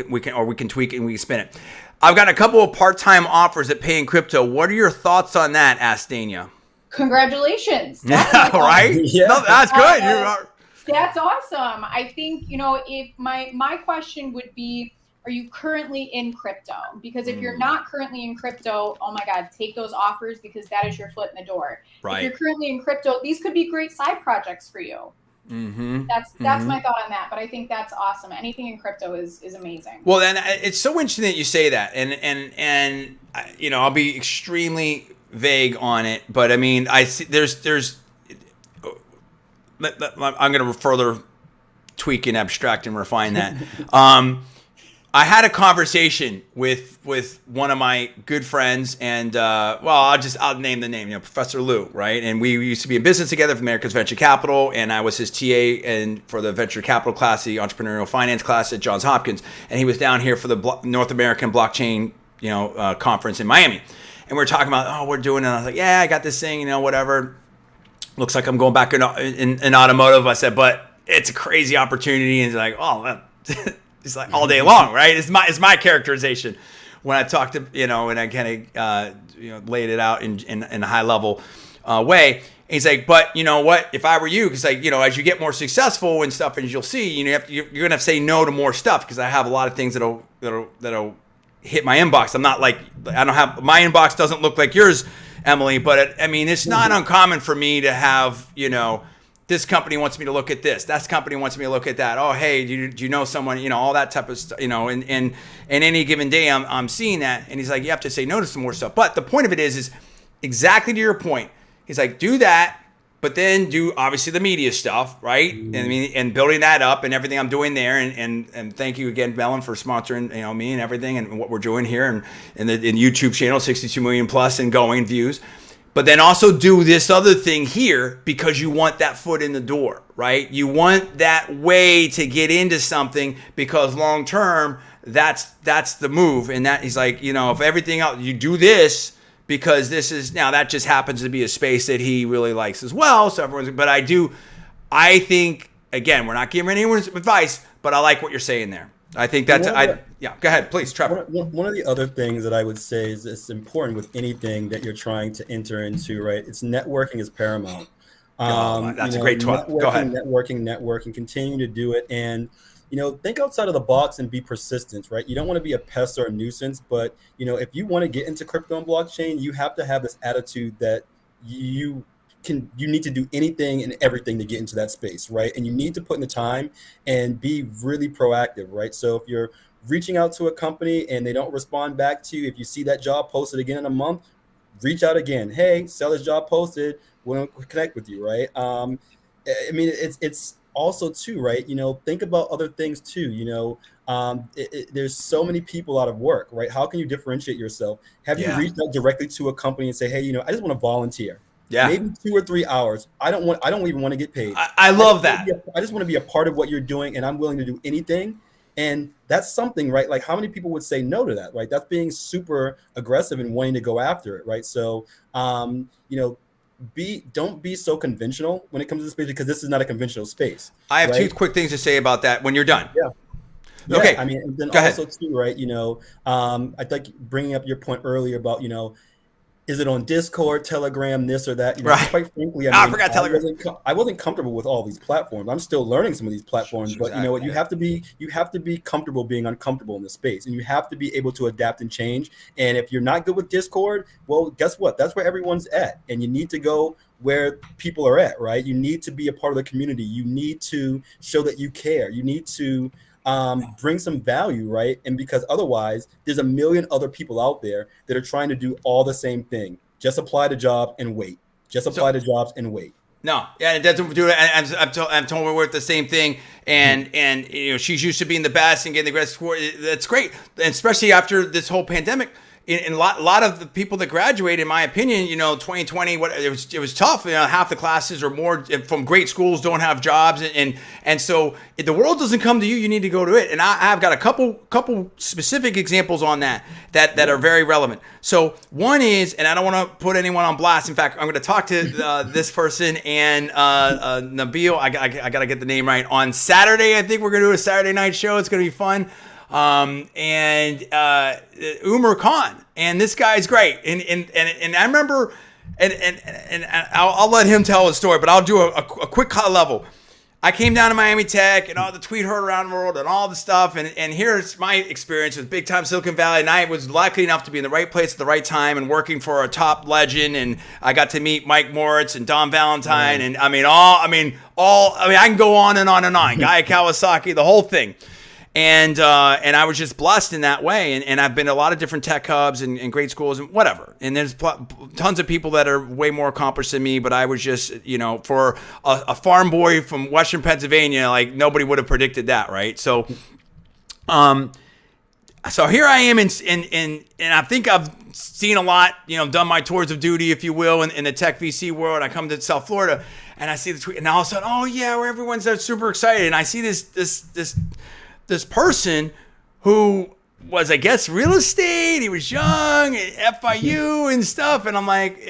we can tweak it and we can spin it. I've got a couple of part-time offers that pay in crypto. What are your thoughts on that? Asked Dania. Congratulations. That's right? Yeah. No, that's good. That's awesome. I think, if my question would be, are you currently in crypto? Because if you're not currently in crypto, oh my God, take those offers, because that is your foot in the door. Right. If you're currently in crypto, these could be great side projects for you. Mm-hmm. That's my thought on that. But I think that's awesome. Anything in crypto is amazing. Well, then it's so interesting that you say that, and I'll be extremely vague on it, but I mean, I see there's I'm going to further tweak and abstract and refine that. I had a conversation with one of my good friends, and I'll name the name, Professor Lou, right? And we used to be in business together for America's Venture Capital, and I was his TA and for the Venture Capital class, the Entrepreneurial Finance class at Johns Hopkins, and he was down here for the North American Blockchain, conference in Miami, and we were talking about, we're doing it. And I was like, yeah, I got this thing, whatever. Looks like I'm going back in automotive. I said, but it's a crazy opportunity, and he's like, it's like all day long, right? It's my characterization when I talked to, and I kind of laid it out in a high level way. And he's like, but you know what? If I were you, because as you get more successful and stuff, and you'll see, you're gonna have to say no to more stuff, because I have a lot of things that'll hit my inbox. I'm not like, I don't have, my inbox doesn't look like yours, Emily, but it's not uncommon for me to have, this company wants me to look at this. That company wants me to look at that. Oh, hey, do you know someone? All that type of stuff. And any given day, I'm seeing that. And he's like, you have to say no to some more stuff. But the point of it is exactly to your point. He's like, do that, but then do obviously the media stuff, right? And building that up and everything I'm doing there. And thank you again, Bellin, for sponsoring me and everything and what we're doing here and the YouTube channel, 62 million plus and going views. But then also do this other thing here, because you want that foot in the door, right? You want that way to get into something, because long term, that's the move. And that he's like, if everything else, you do this because this is, now that just happens to be a space that he really likes as well. So I think, again, we're not giving anyone's advice, but I like what you're saying there. I think that's, go ahead, please, Trevor. One of the other things that I would say is it's important with anything that you're trying to enter into, right? It's networking is paramount. That's a great talk. Go ahead. Networking, continue to do it. And, think outside of the box and be persistent, right? You don't want to be a pest or a nuisance, but, if you want to get into crypto and blockchain, you have to have this attitude that you need to do anything and everything to get into that space, right? And you need to put in the time and be really proactive, right? So if you're reaching out to a company and they don't respond back to you, if you see that job posted again in a month, reach out again. Hey, sell this job posted. We'll connect with you, right? It's also too, right? Think about other things too. There's so many people out of work, right? How can you differentiate yourself? Have you reached out directly to a company and say, hey, I just want to volunteer? Yeah. Maybe 2 or 3 hours. I don't even want to get paid. I love that. I just want to be a part of what you're doing, and I'm willing to do anything. And that's something, right? Like, how many people would say no to that, right? That's being super aggressive and wanting to go after it, right? So, don't be so conventional when it comes to the space, because this is not a conventional space. I have 2 quick things to say about that when you're done. Yeah. Yeah, Okay. I mean, and then Go ahead. also too, right? I think bringing up your point earlier about, is it on Discord, Telegram, this or that? Right. Quite frankly, I forgot Telegram. I wasn't comfortable with all these platforms. I'm still learning some of these platforms, but you know what? Exactly. You have to be comfortable being uncomfortable in this space, and you have to be able to adapt and change. And if you're not good with Discord, well, guess what? That's where everyone's at, and you need to go where people are at, right? You need to be a part of the community. You need to show that you care. You need to bring some value, right? And because otherwise, there's a million other people out there that are trying to do all the same thing. Just apply to job and wait. Just apply to jobs and wait. No, yeah, it doesn't do it. I'm told we're worth the same thing, and she's used to being the best and getting the grad score. That's great, and especially after this whole pandemic. In a lot of the people that graduated, in my opinion, 2020, it was tough. Half the classes or more from great schools don't have jobs, and so if the world doesn't come to you, you need to go to it. And I've got a couple specific examples on that are very relevant. So one is, and I don't want to put anyone on blast. In fact, I'm going to talk to this person and Nabil. I got to get the name right. On Saturday, I think we're going to do a Saturday night show. It's going to be fun. And Umar Khan, and this guy's great. And I remember, and I'll let him tell his story, but I'll do a quick high level. I came down to Miami Tech and all the tweet heard around the world and all the stuff. And here's my experience with big time Silicon Valley. And I was lucky enough to be in the right place at the right time and working for a top legend. And I got to meet Mike Moritz and Don Valentine. And I can go on and on and on. Guy Kawasaki, the whole thing. And I was just blessed in that way. And I've been to a lot of different tech hubs and great schools and whatever. And there's tons of people that are way more accomplished than me. But I was just, for a farm boy from Western Pennsylvania, like nobody would have predicted that, right? So, so here I am, and I think I've seen a lot, done my tours of duty, if you will, in the tech VC world. I come to South Florida, and I see the tweet, and all of a sudden, oh yeah, where everyone's super excited, and I see this person who was, I guess, real estate. He was young at FIU and stuff. And I'm like,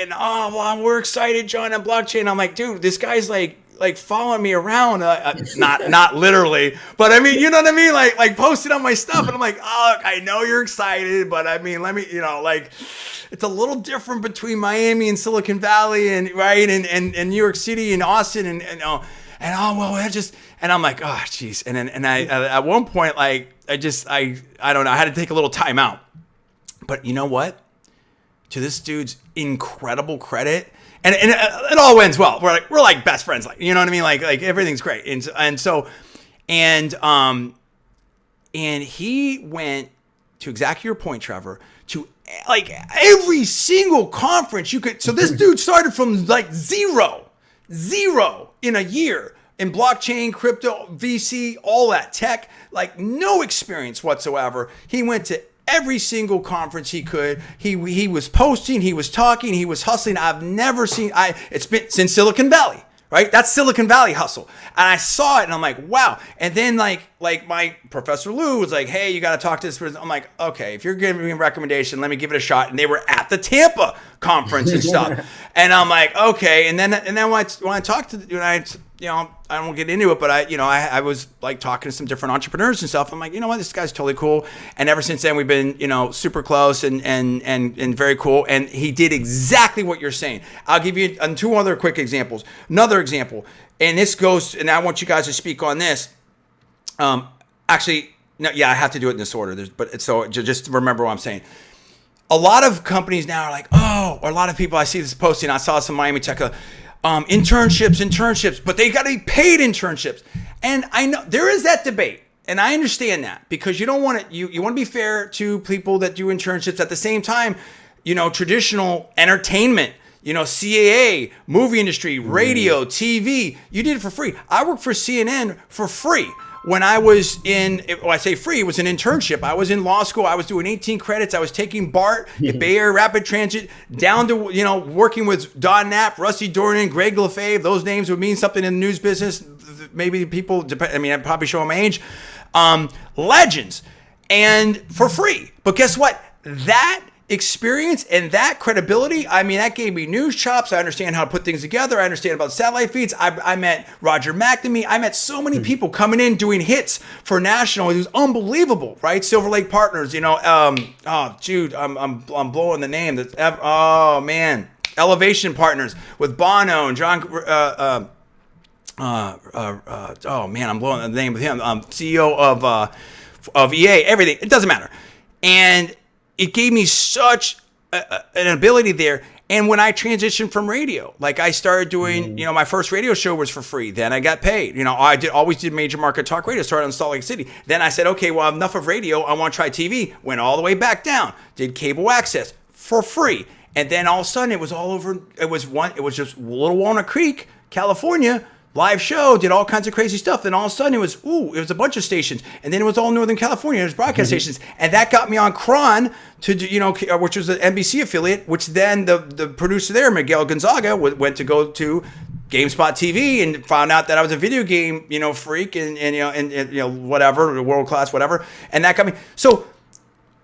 we're excited, John, on blockchain. I'm like, dude, this guy's like following me around. Not literally, but I mean, you know what I mean? Like posting on my stuff. And I'm like, oh, I know you're excited, but I mean, let me, it's a little different between Miami and Silicon Valley and New York City and Austin and I'm like, oh, geez. And I at one point, I don't know, I had to take a little time out. But you know what? To this dude's incredible credit, and it all ends well. We're like best friends, you know what I mean? Like everything's great. And he went, to exactly your point, Trevor, to like every single conference you could. So this dude started from like zero in a year. In blockchain, crypto, VC, all that tech, like no experience whatsoever. He went to every single conference he could. He was posting, he was talking, he was hustling. I've never seen, it's been since Silicon Valley, right? That's Silicon Valley hustle. And I saw it and I'm like, wow. And then like my Professor Lou was like, hey, you got to talk to this person. I'm like, okay, if you're giving me a recommendation, let me give it a shot. And they were at the Tampa conference and stuff. And I'm like, okay. And then when I talked to, I don't get into it, but I was like talking to some different entrepreneurs and stuff. I'm like, you know what, this guy's totally cool. And ever since then, we've been, super close and very cool. And he did exactly what you're saying. I'll give you two other quick examples. Another example, and this goes, and I want you guys to speak on this. Actually, no, yeah, I have to do it in this order. But so just remember what I'm saying. A lot of companies now are like, or a lot of people I see this posting. I saw some Miami Tech. Internships, but they got to be paid internships. And I know there is that debate, and I understand that because you don't want to, you want to be fair to people that do internships. At the same time, traditional entertainment, CAA, movie industry, radio, TV, you did it for free. I worked for CNN for free. When I was I say free, it was an internship. I was in law school. I was doing 18 credits. I was taking BART, Bay Area Rapid Transit, down to, working with Don Knapp, Rusty Dornan, Greg LaFave. Those names would mean something in the news business. Maybe people, I'd probably show my age. Legends. And for free. But guess what? That experience and that credibility, I mean, that gave me news chops. I understand how to put things together. I understand about satellite feeds. I met Roger McNamee. I met so many people coming in doing hits for national. It was unbelievable, right? Silver Lake Partners, oh, Jude, I'm blowing the name. Oh man, Elevation Partners with Bono and John. Oh man, I'm blowing the name of him. CEO of EA. Everything. It doesn't matter, and it gave me such an ability there. And when I transitioned from radio, like I started doing, my first radio show was for free. Then I got paid. I always did major market talk radio, started in Salt Lake City. Then I said, okay, well, enough of radio. I want to try TV. Went all the way back down. Did cable access for free. And then all of a sudden it was all over. It was just Little Walnut Creek, California. Live show, did all kinds of crazy stuff. Then all of a sudden it was a bunch of stations. And then it was all Northern California. It was broadcast stations. And that got me on Cron to do, which was an NBC affiliate, which then the producer there, Miguel Gonzaga, went to go to GameSpot TV and found out that I was a video game, freak and whatever, world class, whatever. And that got me. So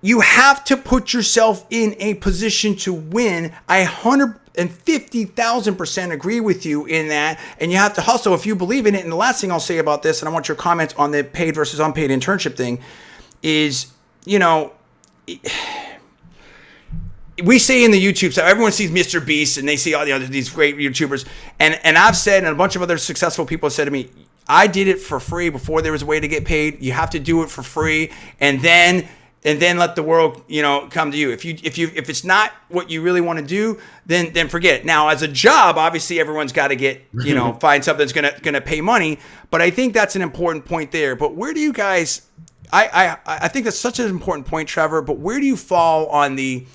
you have to put yourself in a position to win. I 150,000% agree with you in that. And you have to hustle if you believe in it. And the last thing I'll say about this, and I want your comments on the paid versus unpaid internship thing, is, we say in the YouTube, so everyone sees Mr. Beast and they see all these great YouTubers. And I've said, and a bunch of other successful people have said to me, I did it for free before there was a way to get paid. You have to do it for free. And then let the world, come to you. If it's not what you really want to do, then forget it. Now, as a job, obviously everyone's got to get, find something that's gonna pay money. But I think that's an important point there. But where do you guys? I think that's such an important point, Trevor. But where do you fall on the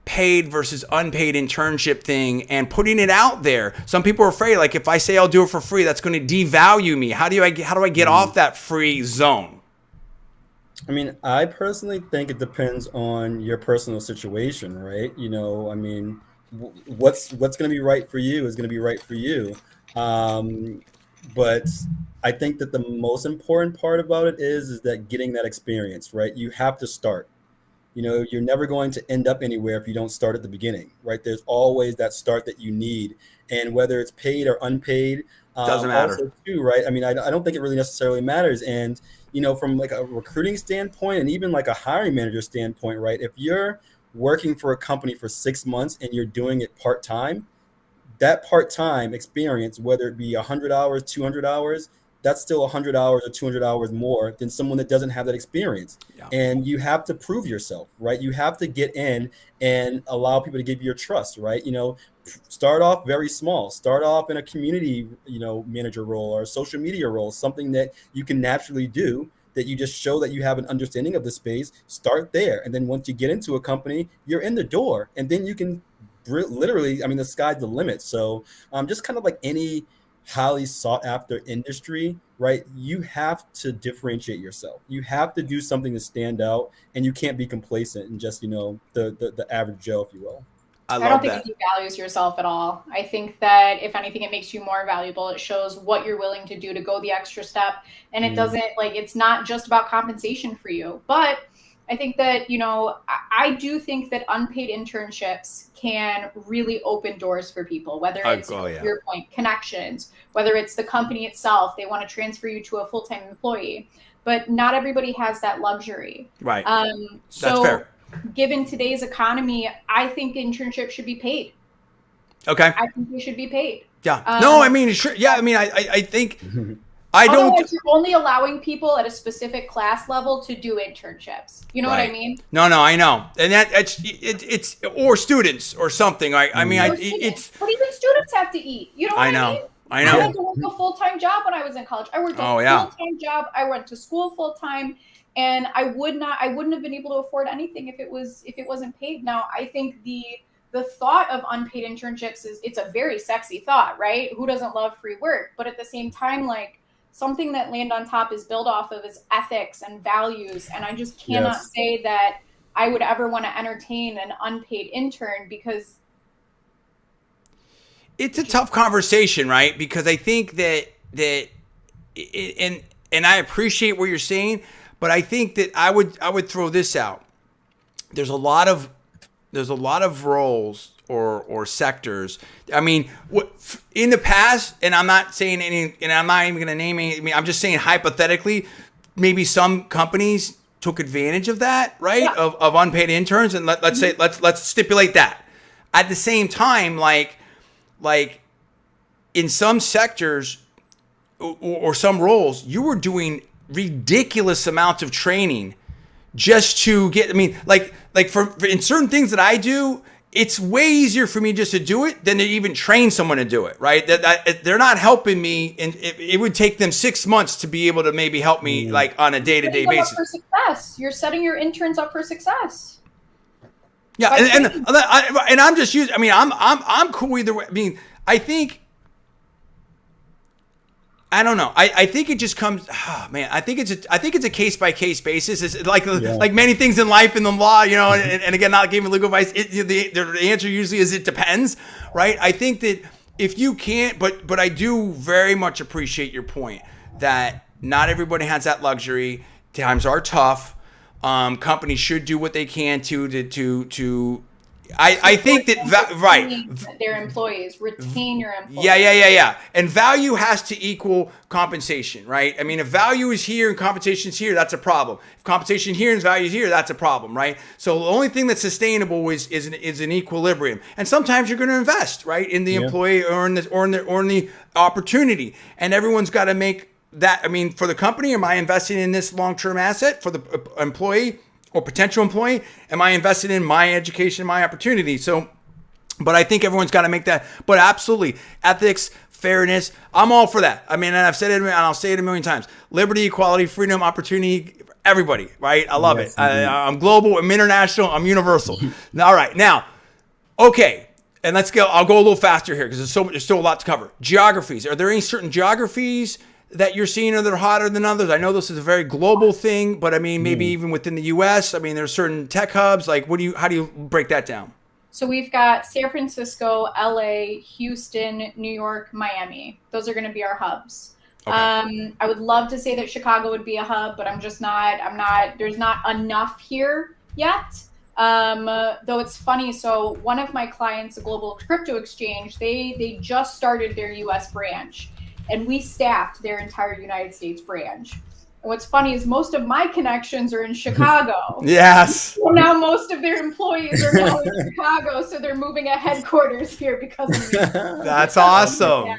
paid versus unpaid internship thing and putting it out there? Some people are afraid, like if I say I'll do it for free, that's going to devalue me. How do I get off that free zone? I mean, I personally think it depends on your personal situation, right? What's going to be right for you is going to be right for you. But I think that the most important part about it is that getting that experience, right? You have to start. You're never going to end up anywhere if you don't start at the beginning, right? There's always that start that you need. And whether it's paid or unpaid, doesn't matter. Also too, right? I mean, I don't think it really necessarily matters. And from like a recruiting standpoint and even like a hiring manager standpoint, right? If you're working for a company for 6 months and you're doing it part-time, that part-time experience, whether it be 100 hours, 200 hours, that's still 100 hours or 200 hours more than someone that doesn't have that experience. Yeah. And you have to prove yourself, right? You have to get in and allow people to give you your trust, right? Start off very small. Start off in a community, manager role or a social media role, something that you can naturally do, that you just show that you have an understanding of the space. Start there. And then once you get into a company, you're in the door. And then you can literally, the sky's the limit. So just kind of like any highly sought after industry, right? You have to differentiate yourself. You have to do something to stand out, and you can't be complacent and just, the average Joe, if you will. I don't think it devalues yourself at all. I think that if anything, it makes you more valuable. It shows what you're willing to do to go the extra step. And it doesn't it's not just about compensation for you. But I think that, I do think that unpaid internships can really open doors for people, whether it's your point, connections, whether it's the company itself, they want to transfer you to a full-time employee. But not everybody has that luxury. Right. So that's fair. Given today's economy, I think internships should be paid. Okay. I think they should be paid. Yeah. Sure. Yeah. I think Otherwise, you're only allowing people at a specific class level to do internships. You know what I mean? No, I know. And it's or students or something. But even students have to eat. You know what I mean? I know. I had to work a full-time job when I was in college. I worked a full-time job. I went to school full-time. And I wouldn't have been able to afford anything if it wasn't paid. Now, I think the thought of unpaid internships it's a very sexy thought, right? Who doesn't love free work? But at the same time, like something that Land on Top is built off of is ethics and values. And I just cannot say that I would ever want to entertain an unpaid intern because it's a tough conversation, right? Because I think that and I appreciate what you're saying. But I think that I would throw this out. There's a lot of there's a lot of roles or sectors. I mean, in the past, and I'm not saying any, and I'm not even going to name any. I mean, I'm just saying hypothetically, maybe some companies took advantage of that, right? Yeah. Of unpaid interns, and let's say let's stipulate that. At the same time, like in some sectors or some roles, you were doing ridiculous amounts of training just to get. I mean, like for in certain things that I do, it's way easier for me just to do it than to even train someone to do it, right? That they're not helping me, and it would take them 6 months to be able to maybe help me like on a day-to-day basis. For success, you're setting your interns up for success. Yeah, and I'm just using. I mean, I'm cool either way. I mean, I don't know. I think it just comes. Oh, man, I think it's a case by case basis. It's like many things in life and the law, you know. And again, not giving legal advice. The answer usually is it depends, right? I think that if you can't, but I do very much appreciate your point that not everybody has that luxury. Times are tough. Companies should do what they can to. I think that right. Their employees, retain your employees. Yeah. And value has to equal compensation, right? I mean, if value is here and compensation is here, that's a problem. If compensation here and value is here, that's a problem, right? So the only thing that's sustainable is an equilibrium. And sometimes you're going to invest, right, in the employee or in the opportunity. And everyone's got to make that. I mean, for the company, am I investing in this long-term asset? For the employee or potential employee, am I invested in my education, my opportunity? So, but I think everyone's got to make that. But absolutely, ethics, fairness, I'm all for that. I mean, and I've said it, and I'll say it a million times: liberty, equality, freedom, opportunity, everybody, right? I love it. I'm global, I'm international, I'm universal. All right, now, okay, and let's go. I'll go a little faster here because there's still a lot to cover. Geographies. Are there any certain geographies that you're seeing that are hotter than others? I know this is a very global thing, but I mean, maybe even within the U.S. I mean, there's certain tech hubs. Like, how do you break that down? So we've got San Francisco, LA, Houston, New York, Miami. Those are going to be our hubs. Okay. I would love to say that Chicago would be a hub, but I'm not. There's not enough here yet. Though it's funny. So one of my clients, a global crypto exchange, they just started their U.S. branch. And we staffed their entire United States branch. And what's funny is most of my connections are in Chicago. Yes. So now most of their employees are now in Chicago, so they're moving a headquarters here because of me. That's awesome.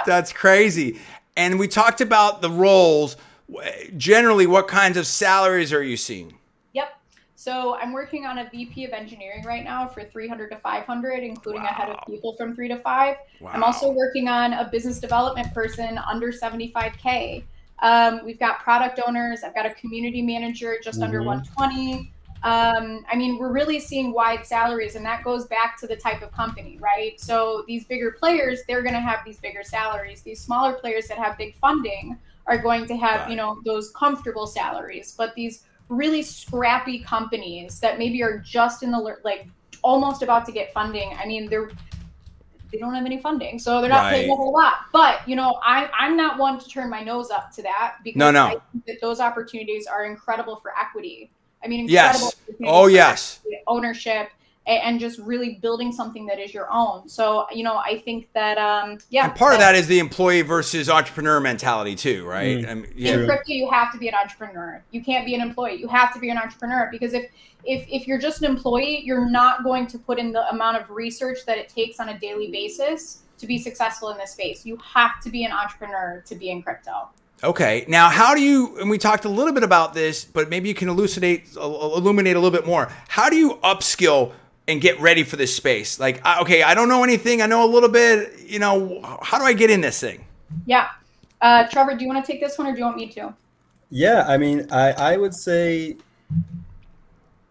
That's crazy. And we talked about the roles. Generally, what kinds of salaries are you seeing? Yep. So I'm working on a VP of engineering right now for 300 to 500, including a head of people from 3 to 5. Wow. I'm also working on a business development person under 75K. We've got product owners. I've got a community manager just under 120. I mean, we're really seeing wide salaries, and that goes back to the type of company, right? So these bigger players, they're going to have these bigger salaries. These smaller players that have big funding are going to have, those comfortable salaries. But these really scrappy companies that maybe are just in the almost about to get funding. I mean, they don't have any funding, so they're not paying a whole lot. But I'm not one to turn my nose up to that because I think that those opportunities are incredible for equity. I mean, incredible. Yes. Ownership and just really building something that is your own. So, I think that, And part of that is the employee versus entrepreneur mentality too, right? In crypto, you have to be an entrepreneur. You can't be an employee. You have to be an entrepreneur because if you're just an employee, you're not going to put in the amount of research that it takes on a daily basis to be successful in this space. You have to be an entrepreneur to be in crypto. Okay. Now, how do you, and we talked a little bit about this, but maybe you can illuminate a little bit more. How do you upskill and get ready for this space? Like, okay, I don't know anything. I know a little bit, how do I get in this thing? Yeah. Trevor, do you want to take this one or do you want me to? Yeah. I mean, I would say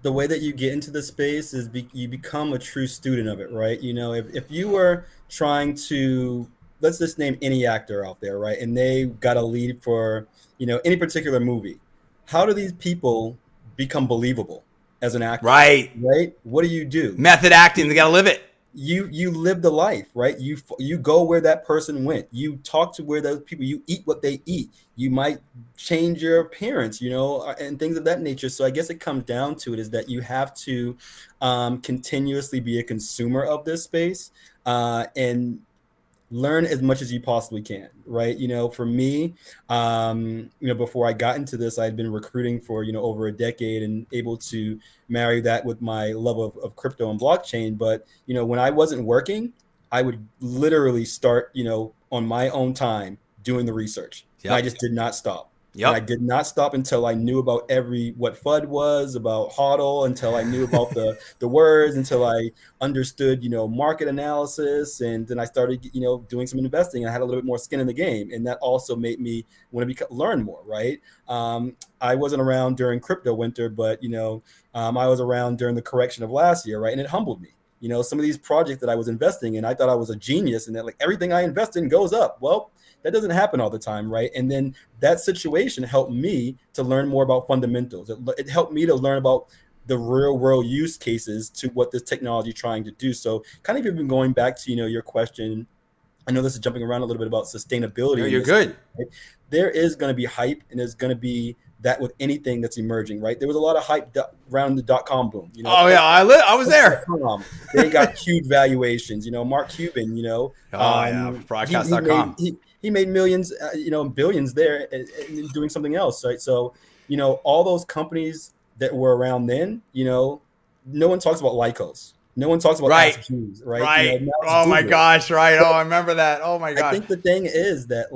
the way that you get into the space is you become a true student of it, right? If you were trying to, let's just name any actor out there, right? And they got a lead for, any particular movie. How do these people become believable as an actor? Right. What do you do? Method acting. They got to live it. you live the life, right? You go where that person went. You talk to where those people. You eat what they eat. You might change your appearance, and things of that nature. So I guess it comes down to it is that you have to continuously be a consumer of this space and learn as much as you possibly can, right? For me, before I got into this, I'd been recruiting for, over a decade and able to marry that with my love of crypto and blockchain. But, when I wasn't working, I would literally start, on my own time doing the research. And I just did not stop. And I did not stop until I knew about what FUD was, about HODL, until I knew about the words, until I understood, market analysis. And then I started, doing some investing. I had a little bit more skin in the game. And that also made me want to learn more, right? I wasn't around during crypto winter, but, I was around during the correction of last year, right? And it humbled me. Some of these projects that I was investing in, I thought I was a genius and that like everything I invest in goes up. Well, that doesn't happen all the time, right? And then that situation helped me to learn more about fundamentals. It helped me to learn about the real world use cases to what this technology is trying to do. So kind of even going back to, your question, I know this is jumping around a little bit about sustainability. No, you're good. Right? There is going to be hype and there's going to be that with anything that's emerging, right? There was a lot of hype around the .com boom. Oh yeah, I was there. They got huge valuations. Mark Cuban. Broadcast.com. He made millions, billions there and doing something else, right? So, all those companies that were around then, no one talks about Lycos. No one talks about SQs, right? Right. Oh my gosh, right. Oh, I remember that. Oh my gosh. I think the thing is that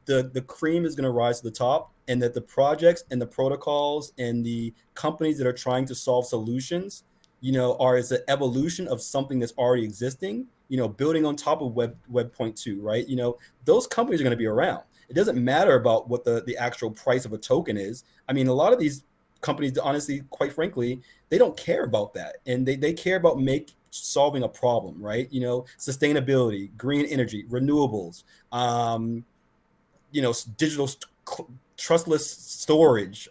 the cream is going to rise to the top, and that the projects and the protocols and the companies that are trying to solve solutions, are as an evolution of something that's already existing, building on top of Web 0.2, right? Those companies are going to be around. It doesn't matter about what the actual price of a token is. I mean, a lot of these companies, honestly, quite frankly, they don't care about that. And they care about solving a problem, right? Sustainability, green energy, renewables, digital trustless storage,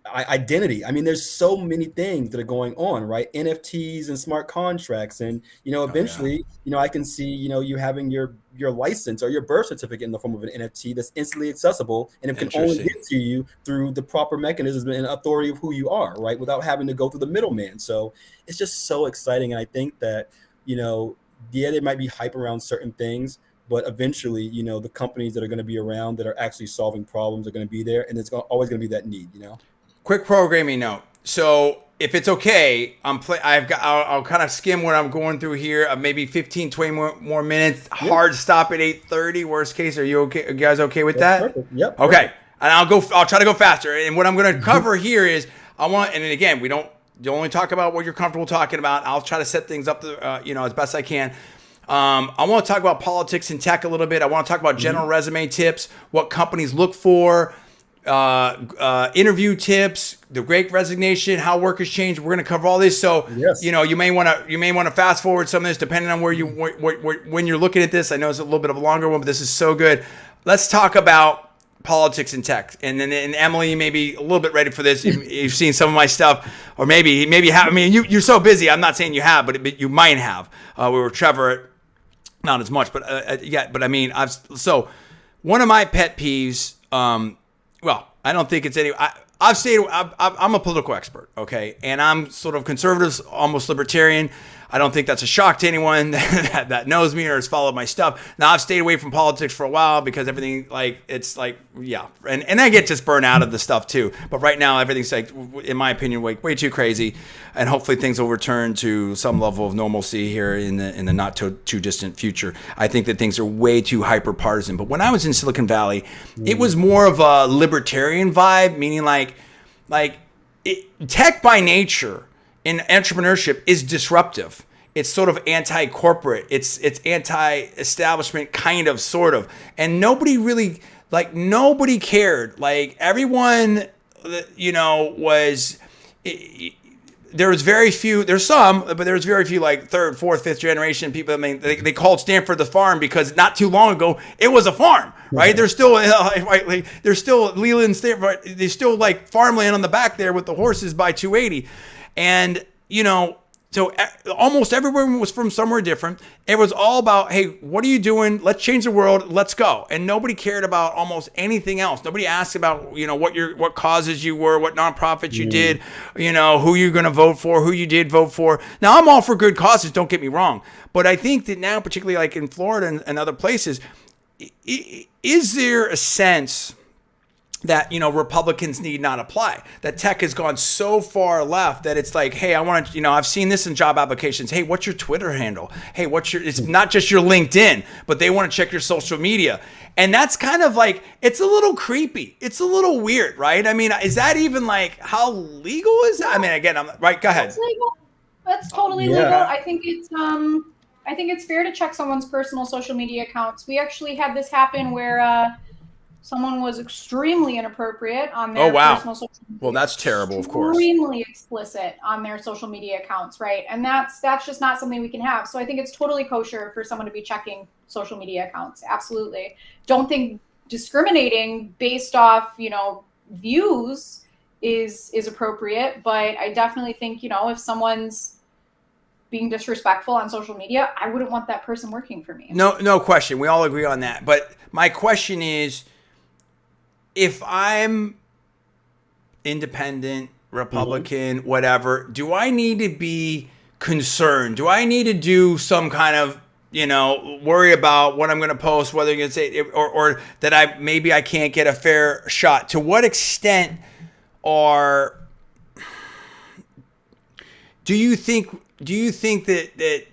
identity. I mean, there's so many things that are going on, right? NFTs and smart contracts. And, eventually, I can see, you having your license or your birth certificate in the form of an NFT that's instantly accessible. And it can only get to you through the proper mechanisms and authority of who you are, right? Without having to go through the middleman. So it's just so exciting. And I think that, there might be hype around certain things, but eventually, the companies that are going to be around that are actually solving problems are going to be there, and it's always going to be that need. Quick programming note. So if it's okay, I'll kind of skim what I'm going through here. Maybe 15, 20 more minutes. Yeah. Hard stop at 8:30. Worst case, are you okay? Are you guys okay with that? Perfect. Yep. Okay. Perfect. And I'll try to go faster. And what I'm going to cover here is and again, you only talk about what you're comfortable talking about. I'll try to set things up, as best I can. I want to talk about politics and tech a little bit. I want to talk about general resume tips, what companies look for, interview tips, the Great Resignation, how work has changed. We're going to cover all this. So, you may want to fast forward some of this depending on when you're looking at this. I know it's a little bit of a longer one, but this is so good. Let's talk about politics and tech. And then Emily, you may be a little bit ready for this. You've seen some of my stuff, or maybe you have. I mean, you're so busy. I'm not saying you have, but you might have. We were Trevor. Not as much, but but I mean, so one of my pet peeves. I don't think it's any. I'm a political expert, okay, and I'm sort of conservative, almost libertarian. I don't think that's a shock to anyone that knows me or has followed my stuff. Now, I've stayed away from politics for a while because everything, and I get just burned out of the stuff too. But right now, everything's in my opinion, way too crazy, and hopefully things will return to some level of normalcy here in the not too distant future. I think that things are way too hyper partisan. But when I was in Silicon Valley, it was more of a libertarian vibe, meaning tech by nature in entrepreneurship is disruptive. It's sort of anti-corporate. It's anti-establishment, kind of, sort of. And nobody really, nobody cared. Everyone, was. There was very few. There's some, but there was very few third, fourth, fifth generation people. I mean, they called Stanford the farm because not too long ago it was a farm, right? There's still there's still Leland Stanford. There's still farmland on the back there with the horses by 280. And, So almost everyone was from somewhere different. It was all about, hey, what are you doing? Let's change the world. Let's go. And nobody cared about almost anything else. Nobody asked about, what causes you were, what nonprofits you did, who you're going to vote for, who you did vote for. Now, I'm all for good causes. Don't get me wrong. But I think that now, particularly like in Florida and other places, is there a sense that, Republicans need not apply, that tech has gone so far left that it's like, hey, I want to, I've seen this in job applications. Hey, what's your Twitter handle? Hey, it's not just your LinkedIn, but they want to check your social media. And that's kind of like, it's a little creepy. It's a little weird, right? I mean, is that even like, how legal is that? I mean, again, I'm right. Go ahead. That's legal. That's totally legal. I think it's fair to check someone's personal social media accounts. We actually had this happen where, someone was extremely inappropriate on their personal social media. Well, that's terrible, of course. Extremely explicit on their social media accounts, right? And that's just not something we can have. So I think it's totally kosher for someone to be checking social media accounts. Absolutely. Don't think discriminating based off, views is appropriate, but I definitely think, if someone's being disrespectful on social media, I wouldn't want that person working for me. No question. We all agree on that. But my question is, if I'm independent, Republican, whatever, do I need to be concerned? Do I need to do some kind of, worry about what I'm going to post, whether you're going to say it, or that I can't get a fair shot? To what extent do you think that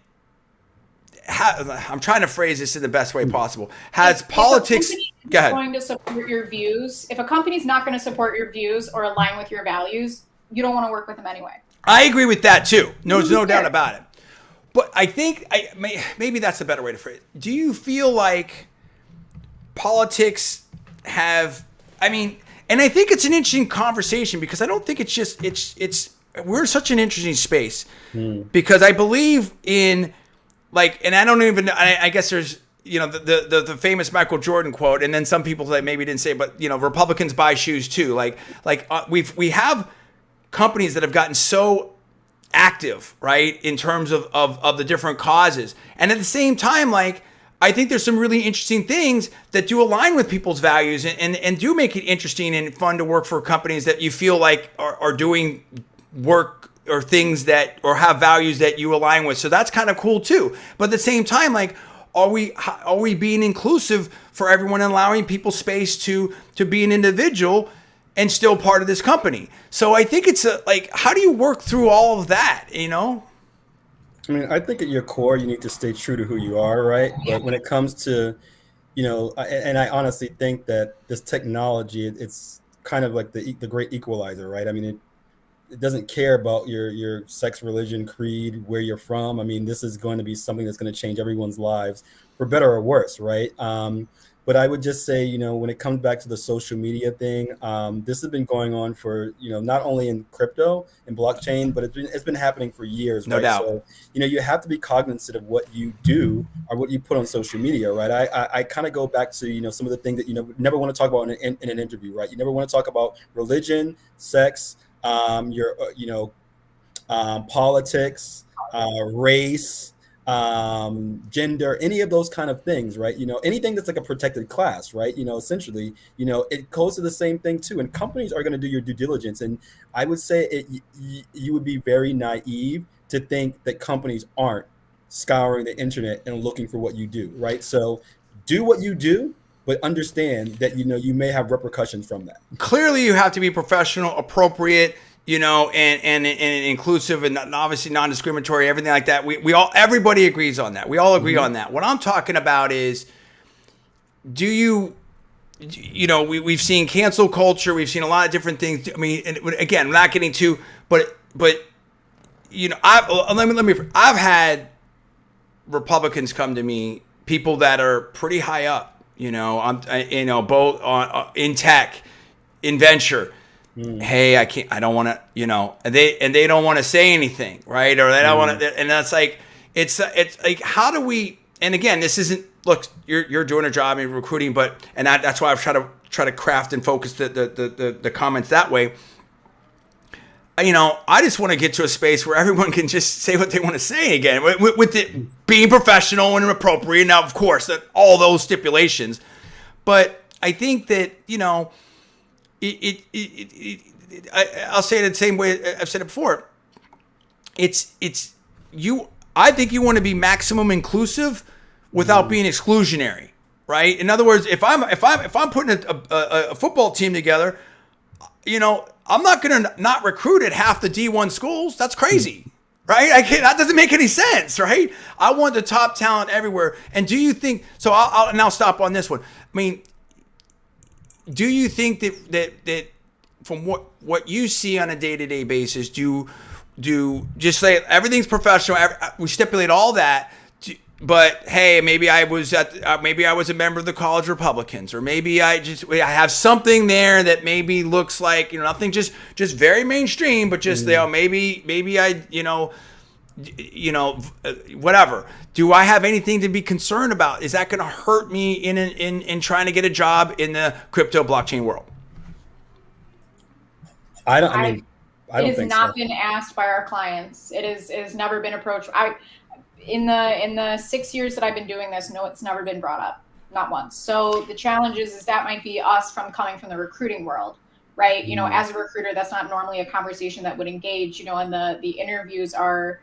I'm trying to phrase this in the best way possible. Has politics... Go ahead. Going to support your views. If a company's not going to support your views or align with your values, you don't want to work with them anyway. I agree with that too. There's no doubt about it. But I think maybe that's a better way to phrase it. Do you feel like politics have... and I think it's an interesting conversation because I don't think it's just... We're such an interesting space because I believe in... and I don't even... I guess there's... the famous Michael Jordan quote, and then some people that maybe didn't say, but Republicans buy shoes too. We have companies that have gotten so active, right, in terms of the different causes, and at the same time, I think there's some really interesting things that do align with people's values and do make it interesting and fun to work for companies that you feel like are doing work or things that or have values that you align with. So that's kind of cool too. But at the same time, are we being inclusive for everyone and allowing people space to be an individual and still part of this company? So I think it's how do you work through all of that, I think at your core, you need to stay true to who you are, right? But when it comes to, and I honestly think that this technology, it's kind of like the great equalizer, right? It doesn't care about your sex, religion, creed, where you're from. This is going to be something that's going to change everyone's lives for better or worse, right? But I would just say, when it comes back to the social media thing, this has been going on for, not only in crypto and blockchain, but it's been happening for years, no right? doubt. So, you have to be cognizant of what you do or what you put on social media, right? I kind of go back to, some of the things that you never want to talk about in an interview, right? You never want to talk about religion, sex, politics, race, gender, any of those kind of things, right? Anything that's like a protected class, right? Essentially, it goes to the same thing too. And companies are going to do your due diligence. And I would say you would be very naive to think that companies aren't scouring the internet and looking for what you do, right? So do what you do, but understand that, you may have repercussions from that. Clearly, you have to be professional, appropriate, and inclusive and obviously non-discriminatory, everything like that. Everybody agrees on that. We all agree on that. What I'm talking about is, we've seen cancel culture. We've seen a lot of different things. And again, I'm not getting to, but I've had Republicans come to me, people that are pretty high up, both in tech, in venture. Hey, I don't want to, and they don't want to say anything, right? Or they don't want to, and that's it's like, how do we? And again, this isn't. Look, you're doing a job in recruiting, and that's why I've tried to craft and focus the comments that way. I just want to get to a space where everyone can just say what they want to say again, with it being professional and appropriate. Now, of course, all those stipulations, but I think that I'll say it the same way I've said it before. It's you. I think you want to be maximum inclusive without being exclusionary, right? In other words, if I'm putting a football team together, I'm not going to not recruit at half the D1 schools. That's crazy, right? That doesn't make any sense, right? I want the top talent everywhere. And do you think so? I'll stop on this one. I mean, do you think that from what you see on a day-to-day basis, do just say everything's professional? We stipulate all that. But hey, maybe I was a member of the College Republicans, or maybe I have something there that maybe looks like nothing, just very mainstream, but just maybe I whatever. Do I have anything to be concerned about? Is that going to hurt me in trying to get a job in the crypto blockchain world? I don't it has think not so. been asked by our clients. It has never been approached. In the 6 years that I've been doing this, no, it's never been brought up, not once. So the challenge is that might be us coming from the recruiting world, right? As a recruiter, that's not normally a conversation that would engage, and the interviews are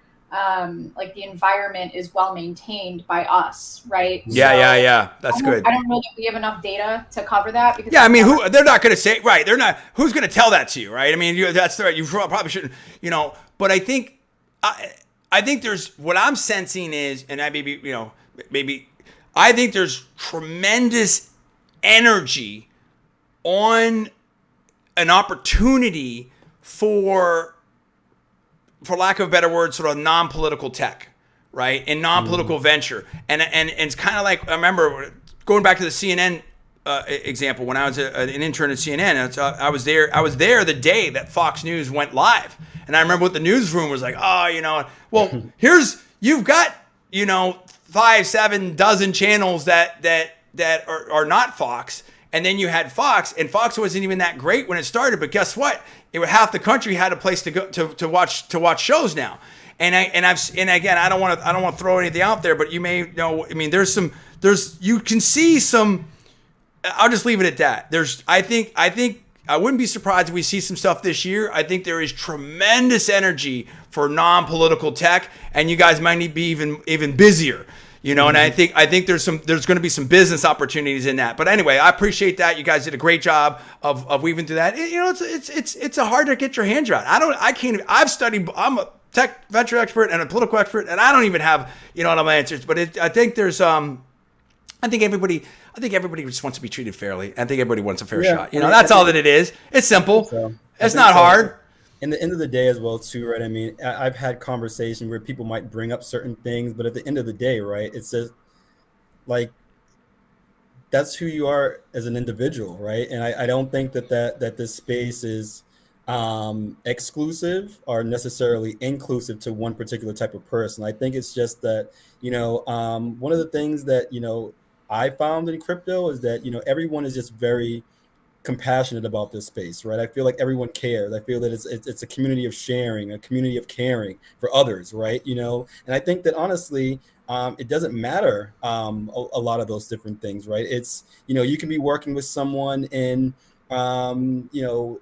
like the environment is well maintained by us, right? Yeah. That's good. I don't know that we have enough data to cover that. Because they're not going to say, right. They're not, who's going to tell that to you, right? I mean, that's right. You probably shouldn't, but I think, I think there's what I'm sensing is, and I maybe I think there's tremendous energy on an opportunity for lack of a better word, sort of non-political tech, right? And non-political venture. And it's kind of like, I remember going back to the CNN example, when I was an intern at CNN, I was there the day that Fox News went live. And I remember what the newsroom was like, you've got, 5, 7 dozen channels that are not Fox. And then you had Fox, and Fox wasn't even that great when it started. But guess what? Half the country had a place to go to watch shows now. And again, I don't want to throw anything out there, but you may know. I mean, you can see some. I'll just leave it at that. I think I wouldn't be surprised if we see some stuff this year. I think there is tremendous energy for non-political tech, and you guys might be even busier. And I think there's going to be some business opportunities in that. But anyway, I appreciate that. You guys did a great job of weaving through that. It's a hard to get your hands around. I'm a tech venture expert and a political expert, and I don't even have all my answers. But I think everybody just wants to be treated fairly. I think everybody wants a fair shot. That's all that it is. It's simple. It's not hard. In the end of the day as well too, right? I mean, I've had conversations where people might bring up certain things, but at the end of the day, right, it's just like that's who you are as an individual, right? And I don't think that this space is exclusive or necessarily inclusive to one particular type of person. I think it's just that, one of the things that, I found in crypto is that, everyone is just very compassionate about this space, right? I feel like everyone cares. I feel that it's a community of sharing, a community of caring for others, right? And I think that honestly, it doesn't matter a lot of those different things, right? It's you can be working with someone in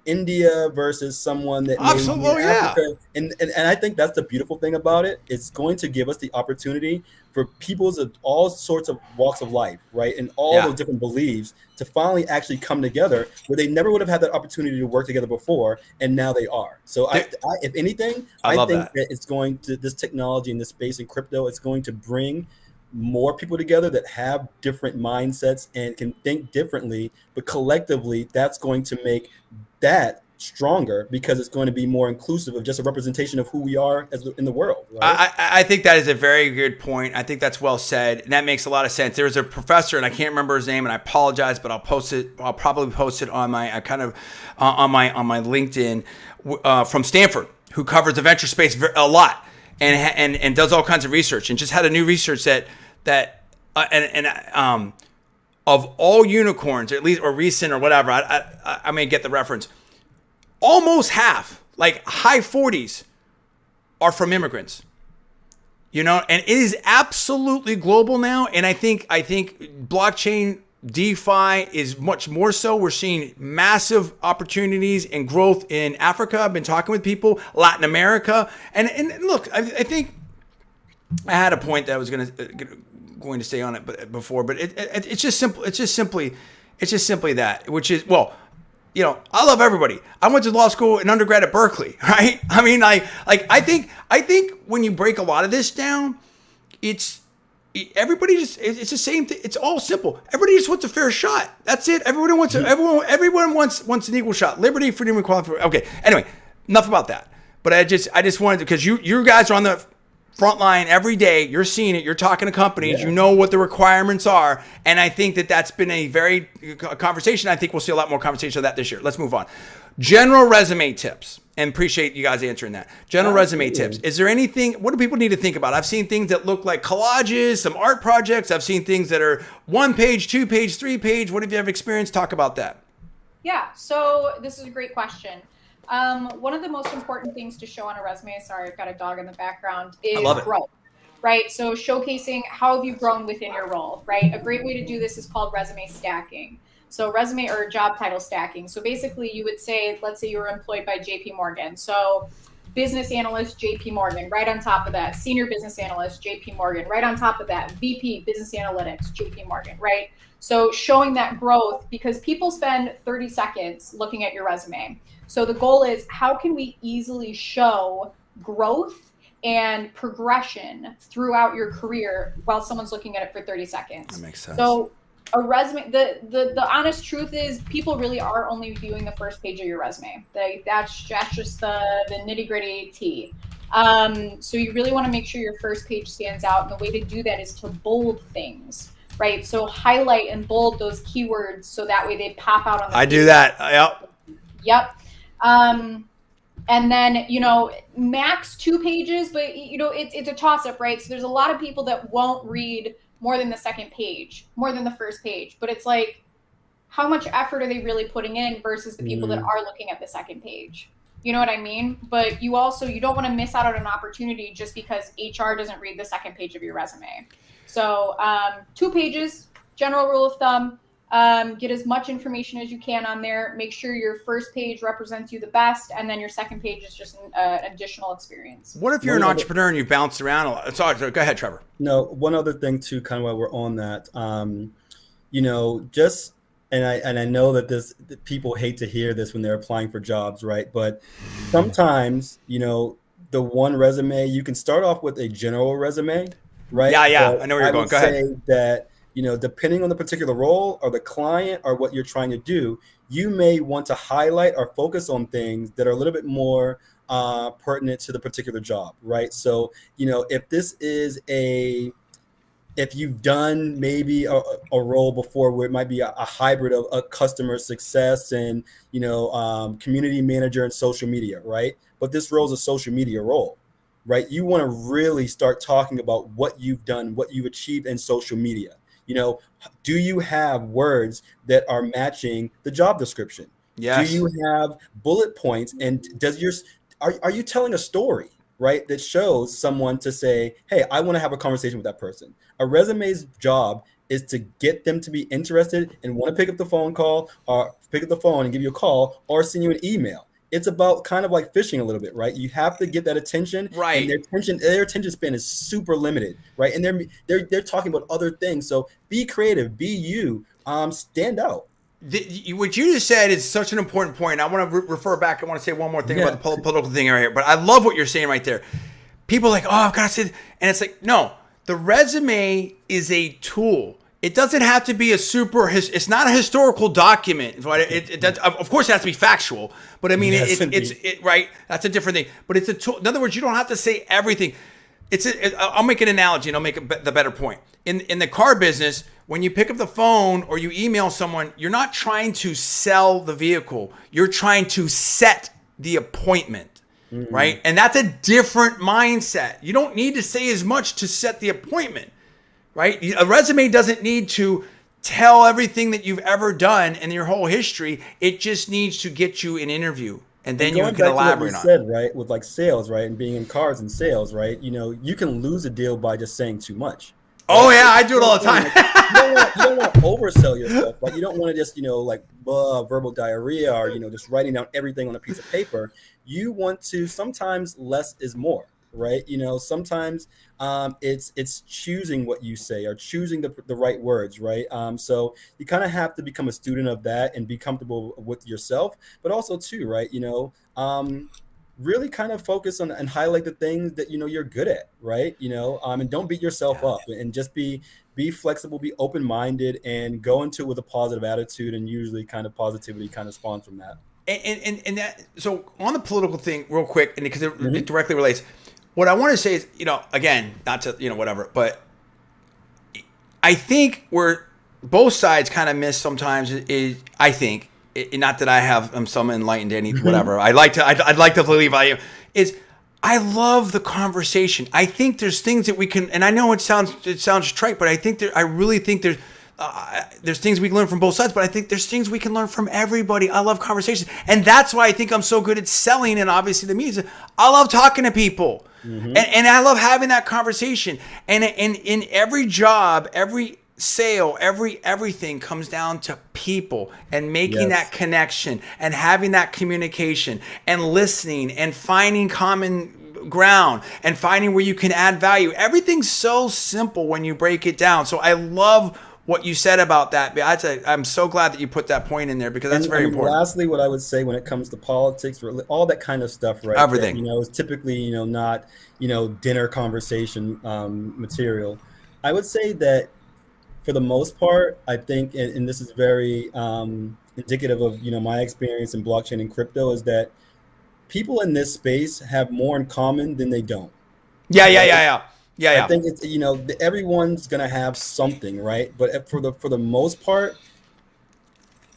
India versus someone that may be in Africa. And I think that's the beautiful thing about it. It's going to give us the opportunity for peoples of all sorts of walks of life, right? And all those different beliefs to finally actually come together where they never would have had that opportunity to work together before. And now they are. So I if anything, I think that it's going to, this technology in this space in crypto, it's going to bring more people together that have different mindsets and can think differently, but collectively that's going to make that stronger because it's going to be more inclusive of just a representation of who we are in the world. Right? I think that is a very good point. I think that's well said, and that makes a lot of sense. There's a professor, and I can't remember his name, and I apologize, but I'll probably post it on my on my LinkedIn from Stanford, who covers the venture space a lot. And does all kinds of research, and just had a new research that of all unicorns, at least, or recent or whatever, I may get the reference, almost half, like high 40s are from immigrants. You know, and it is absolutely global now. And I think blockchain DeFi is much more so. We're seeing massive opportunities and growth in Africa. I've been talking with people, Latin America, and look, I think I had a point that I was going to stay on it before, but it's just simple. It's just simply that, which is, well, you know, I love everybody. I went to law school and undergrad at Berkeley, right? I mean, I think when you break a lot of this down, it's the same thing. It's all simple. Everybody just wants a fair shot. That's it. Everyone wants an equal shot. Liberty, freedom, equality. Okay. Anyway, enough about that. But I just wanted to, because you guys are on the front line every day. You're seeing it. You're talking to companies. You know what the requirements are. And I think that's been a very conversation. I think we'll see a lot more conversation of that this year. Let's move on. General resume tips. And appreciate you guys answering that. General resume tips. Is there anything, what do people need to think about? I've seen things that look like collages, some art projects. I've seen things that are 1 page, 2 page, 3 page. What have you ever experienced? Talk about that. Yeah, so this is a great question. One of the most important things to show on a resume, sorry, I've got a dog in the background, is growth, right? So showcasing how have you grown within your role, right? A great way to do this is called resume stacking. So resume or job title stacking. So basically you would say, let's say you were employed by JP Morgan. So business analyst, JP Morgan, right on top of that, senior business analyst, JP Morgan, right on top of that, VP business analytics, JP Morgan, right? So showing that growth, because people spend 30 seconds looking at your resume. So the goal is, how can we easily show growth and progression throughout your career while someone's looking at it for 30 seconds? That makes sense. So a resume, the honest truth is people really are only viewing the first page of your resume. That's just the nitty gritty tea. So you really want to make sure your first page stands out. And the way to do that is to bold things, right? So highlight and bold those keywords so that way they pop out on the page. do that. Yep. And then, you know, max 2 pages, but you know, it's a toss up, right? So there's a lot of people that won't read more than the second page, more than the first page, but it's like, how much effort are they really putting in versus the people that are looking at the second page? You know what I mean? But you don't want to miss out on an opportunity just because HR doesn't read the second page of your resume. So 2 pages, general rule of thumb. Get as much information as you can on there. Make sure your first page represents you the best, and then your second page is just an additional experience. What if you're an entrepreneur and you bounce around a lot? Sorry, go ahead, Trevor. No, one other thing too, kind of while we're on that, you know, and I know that people hate to hear this when they're applying for jobs, right? But sometimes, you know, the one resume, you can start off with a general resume, right? Yeah, but I know where you're going. Go ahead. I would say that, you know, depending on the particular role or the client or what you're trying to do, you may want to highlight or focus on things that are a little bit more pertinent to the particular job, right? So, you know, if you've done maybe a role before where it might be a hybrid of a customer success and, you know, community manager and social media, right? But this role is a social media role, right? You want to really start talking about what you've done, what you've achieved in social media. You know, do you have words that are matching the job description? Yes. Do you have bullet points? And are you telling a story, right, that shows someone to say, hey, I want to have a conversation with that person? A resume's job is to get them to be interested and want to pick up the phone and give you a call or send you an email. It's about kind of like fishing a little bit, right? You have to get that attention, right? And their attention span is super limited, right? And they're talking about other things. So be creative, be you, stand out. What you just said is such an important point. I want to refer back. I want to say one more thing about the political thing right here, but I love what you're saying right there. People are like, oh, I've got to say, and it's like, no, the resume is a tool. It doesn't have to be it's not a historical document. Right? Of course, it has to be factual, but I mean, it's right. That's a different thing. But it's a tool. In other words, you don't have to say everything. I'll make an analogy and I'll make the better point. In the car business, when you pick up the phone or you email someone, you're not trying to sell the vehicle. You're trying to set the appointment, right? And that's a different mindset. You don't need to say as much to set the appointment. Right? A resume doesn't need to tell everything that you've ever done in your whole history. It just needs to get you an interview. and then going you can back to what you elaborate on it. said, right, with like sales, right, and being in cars and sales, right, you can lose a deal by just saying too much. Oh Right? yeah, I do it all the time. You don't want to oversell yourself, right? You don't want to just, like verbal diarrhea or, just writing down everything on a piece of paper. You want to, sometimes less is more, right? Sometimes it's choosing what you say or choosing the right words, right? So you kind of have to become a student of that and be comfortable with yourself, but also too, right? Really kind of focus on and highlight the things that you're good at, right? And don't beat yourself up, and just be flexible, be open-minded, and go into it with a positive attitude, and usually kind of positivity kind of spawns from that. And that, so on the political thing real quick, and because Mm-hmm. it directly relates, what I want to say is, again, not to, whatever, but I think where both sides kind of miss sometimes is, I think, not that I have some enlightened any whatever. I'd like to believe I am. I love the conversation. I think there's things that we can, and I know it sounds trite, but I really think there's things we can learn from both sides, but I think there's things we can learn from everybody. I love conversations, and that's why I think I'm so good at selling, and obviously the music. I love talking to people, and I love having that conversation. And in every job, every sale, everything comes down to people and making that connection and having that communication and listening and finding common ground and finding where you can add value. Everything's so simple when you break it down. So I love what you said about that. I'm so glad that you put that point in there, because that's very important. Lastly, what I would say when it comes to politics, all that kind of stuff, right? Everything. That, is typically, not, dinner conversation material. I would say that for the most part, I think, and this is very indicative of, my experience in blockchain and crypto, is that people in this space have more in common than they don't. Yeah. I think it's, everyone's going to have something, right? But for the most part,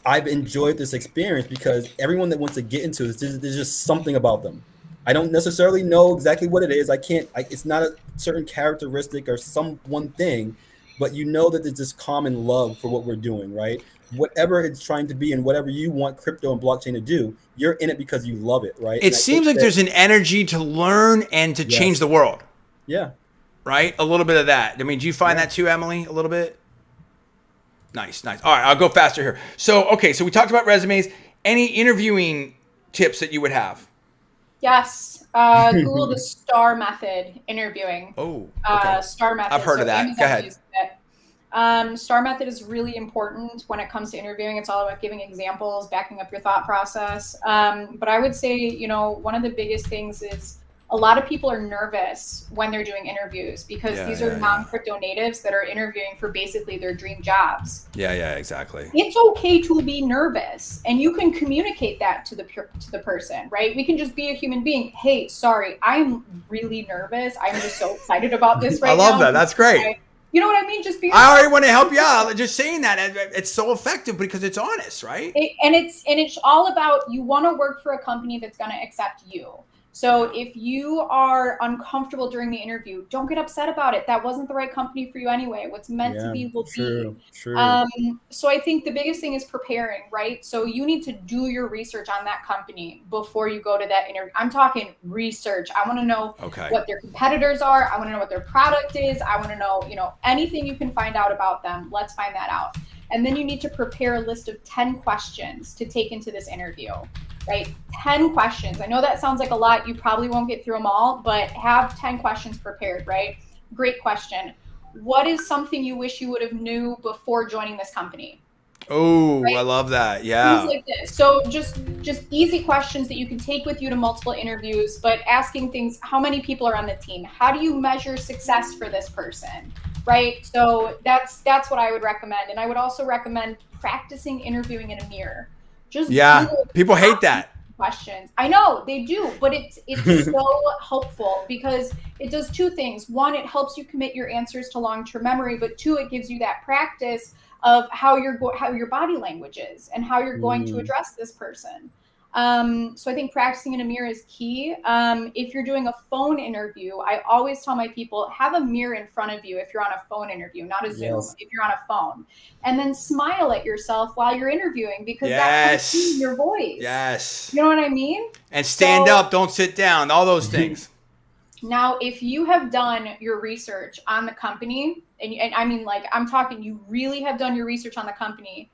I've enjoyed this experience because everyone that wants to get into this, there's just something about them. I don't necessarily know exactly what it is. It's not a certain characteristic or some one thing, but that there's this common love for what we're doing, right? Whatever it's trying to be and whatever you want crypto and blockchain to do, you're in it because you love it, right? It seems like there's an energy to learn and to change the world. Yeah. Right? A little bit of that. I mean, do you find that too, Emily? A little bit? Nice. All right, I'll go faster here. So we talked about resumes. Any interviewing tips that you would have? Yes. Google the STAR method interviewing. Oh, okay. STAR method. I've heard of that. Go ahead. STAR method is really important when it comes to interviewing. It's all about giving examples, backing up your thought process. But I would say, one of the biggest things is a lot of people are nervous when they're doing interviews because these are non-crypto natives that are interviewing for basically their dream jobs. Yeah, exactly. It's okay to be nervous, and you can communicate that to the person, right? We can just be a human being. Hey, sorry, I'm really nervous. I'm just so excited about this right now. I love that. That's great. You know what I mean? Just be. I already want to help you out. Just saying that, it's so effective because it's honest, right? It's all about, you want to work for a company that's going to accept you. So if you are uncomfortable during the interview, don't get upset about it. That wasn't the right company for you anyway. What's meant to be will be. True. So I think the biggest thing is preparing, right? So you need to do your research on that company before you go to that interview. I'm talking research. I want to know what their competitors are. I want to know what their product is. I want to know, anything you can find out about them. Let's find that out. And then you need to prepare a list of 10 questions to take into this interview, right? 10 questions. I know that sounds like a lot. You probably won't get through them all, but have 10 questions prepared, right? Great question. What is something you wish you would have knew before joining this company? Oh, right? I love that. Yeah. Things like this. So just easy questions that you can take with you to multiple interviews, but asking things, how many people are on the team? How do you measure success for this person? Right? So that's what I would recommend. And I would also recommend practicing interviewing in a mirror. People hate that. Questions. I know they do, but it's so helpful because it does two things. One, it helps you commit your answers to long-term memory, but two, it gives you that practice of how your body language is and how you're going to address this person. So I think practicing in a mirror is key. If you're doing a phone interview, I always tell my people, have a mirror in front of you if you're on a phone interview, not a Zoom, Yes. if you're on a phone. And then smile at yourself while you're interviewing, because Yes. that helps your voice. Yes. You know what I mean? And stand up, don't sit down, all those things. Now, if you have done your research on the company, and I mean, like, I'm talking, you really have done your research on the company,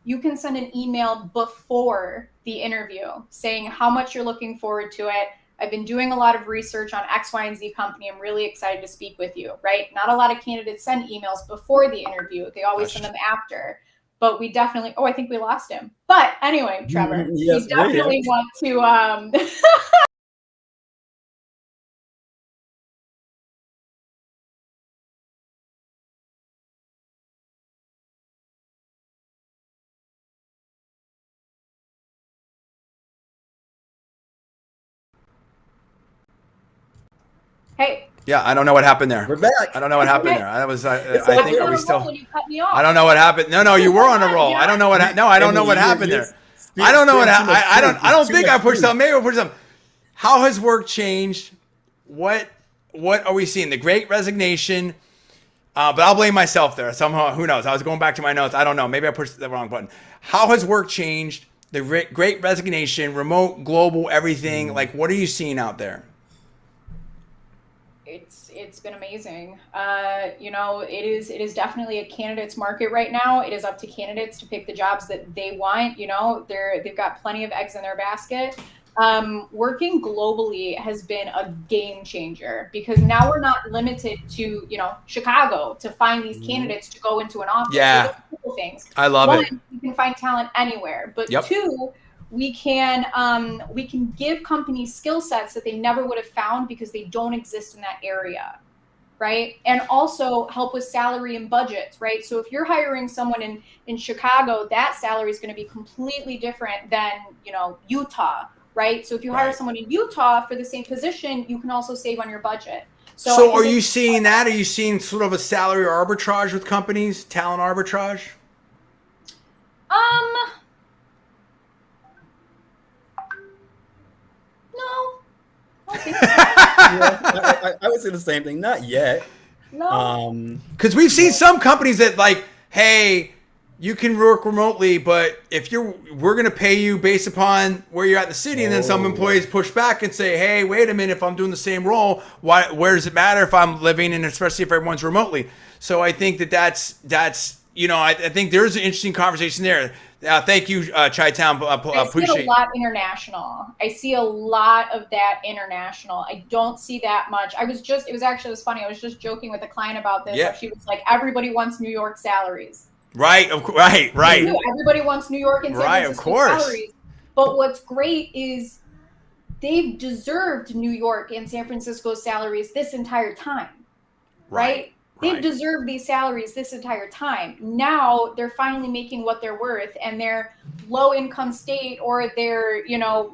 you can send an email before the interview saying how much you're looking forward to it. I've been doing a lot of research on X, Y, and Z company. I'm really excited to speak with you, right? Not a lot of candidates send emails before the interview. They always send them after. But we definitely, I think we lost him. But anyway, Trevor, Yes, we definitely want to, hey. Yeah, I don't know what happened there. We're back. I don't know what happened there. I was. I think on we a still. roll and you cut me off. I don't know what happened. No, you were on a roll. I don't know what. No, I don't know what happened there. I don't know what. I don't think I pushed something. Maybe I pushed something. How has work changed? What are we seeing? The Great Resignation. But I'll blame myself there. Somehow, who knows? I was going back to my notes. I don't know. Maybe I pushed the wrong button. How has work changed? The Great Resignation, remote, global, everything. Like, what are you seeing out there? It's been amazing. It is definitely a candidate's market right now. It is up to candidates to pick the jobs that they want. They've got plenty of eggs in their basket. Working globally has been a game changer, because now we're not limited to, Chicago to find these candidates to go into an office. Yeah. So things. I love it. You can find talent anywhere, but Yep. two, we can give companies skill sets that they never would have found because they don't exist in that area, right? And also help with salary and budgets, right? So if you're hiring someone in Chicago, that salary is going to be completely different than, Utah, right? So if you hire someone in Utah for the same position, you can also save on your budget. So are you seeing that? Are you seeing sort of a salary arbitrage with companies, talent arbitrage? No. I would say the same thing. Not yet. No. Because we've seen some companies that like, hey, you can work remotely, but we're going to pay you based upon where you're at in the city. And then some employees push back and say, hey, wait a minute, if I'm doing the same role, where does it matter if I'm living, and especially if everyone's remotely? So I think that's I think there's an interesting conversation there. Thank you, Chi-Town. I see a lot international. I see a lot of that international. I don't see that much. It was funny. I was just joking with a client about this. Yeah. She was like, everybody wants New York salaries. Right. Everybody wants New York and San Francisco of course. salaries. But what's great is they've deserved New York and San Francisco salaries this entire time, right? They've deserved these salaries this entire time. Now they're finally making what they're worth, and their low income state or their,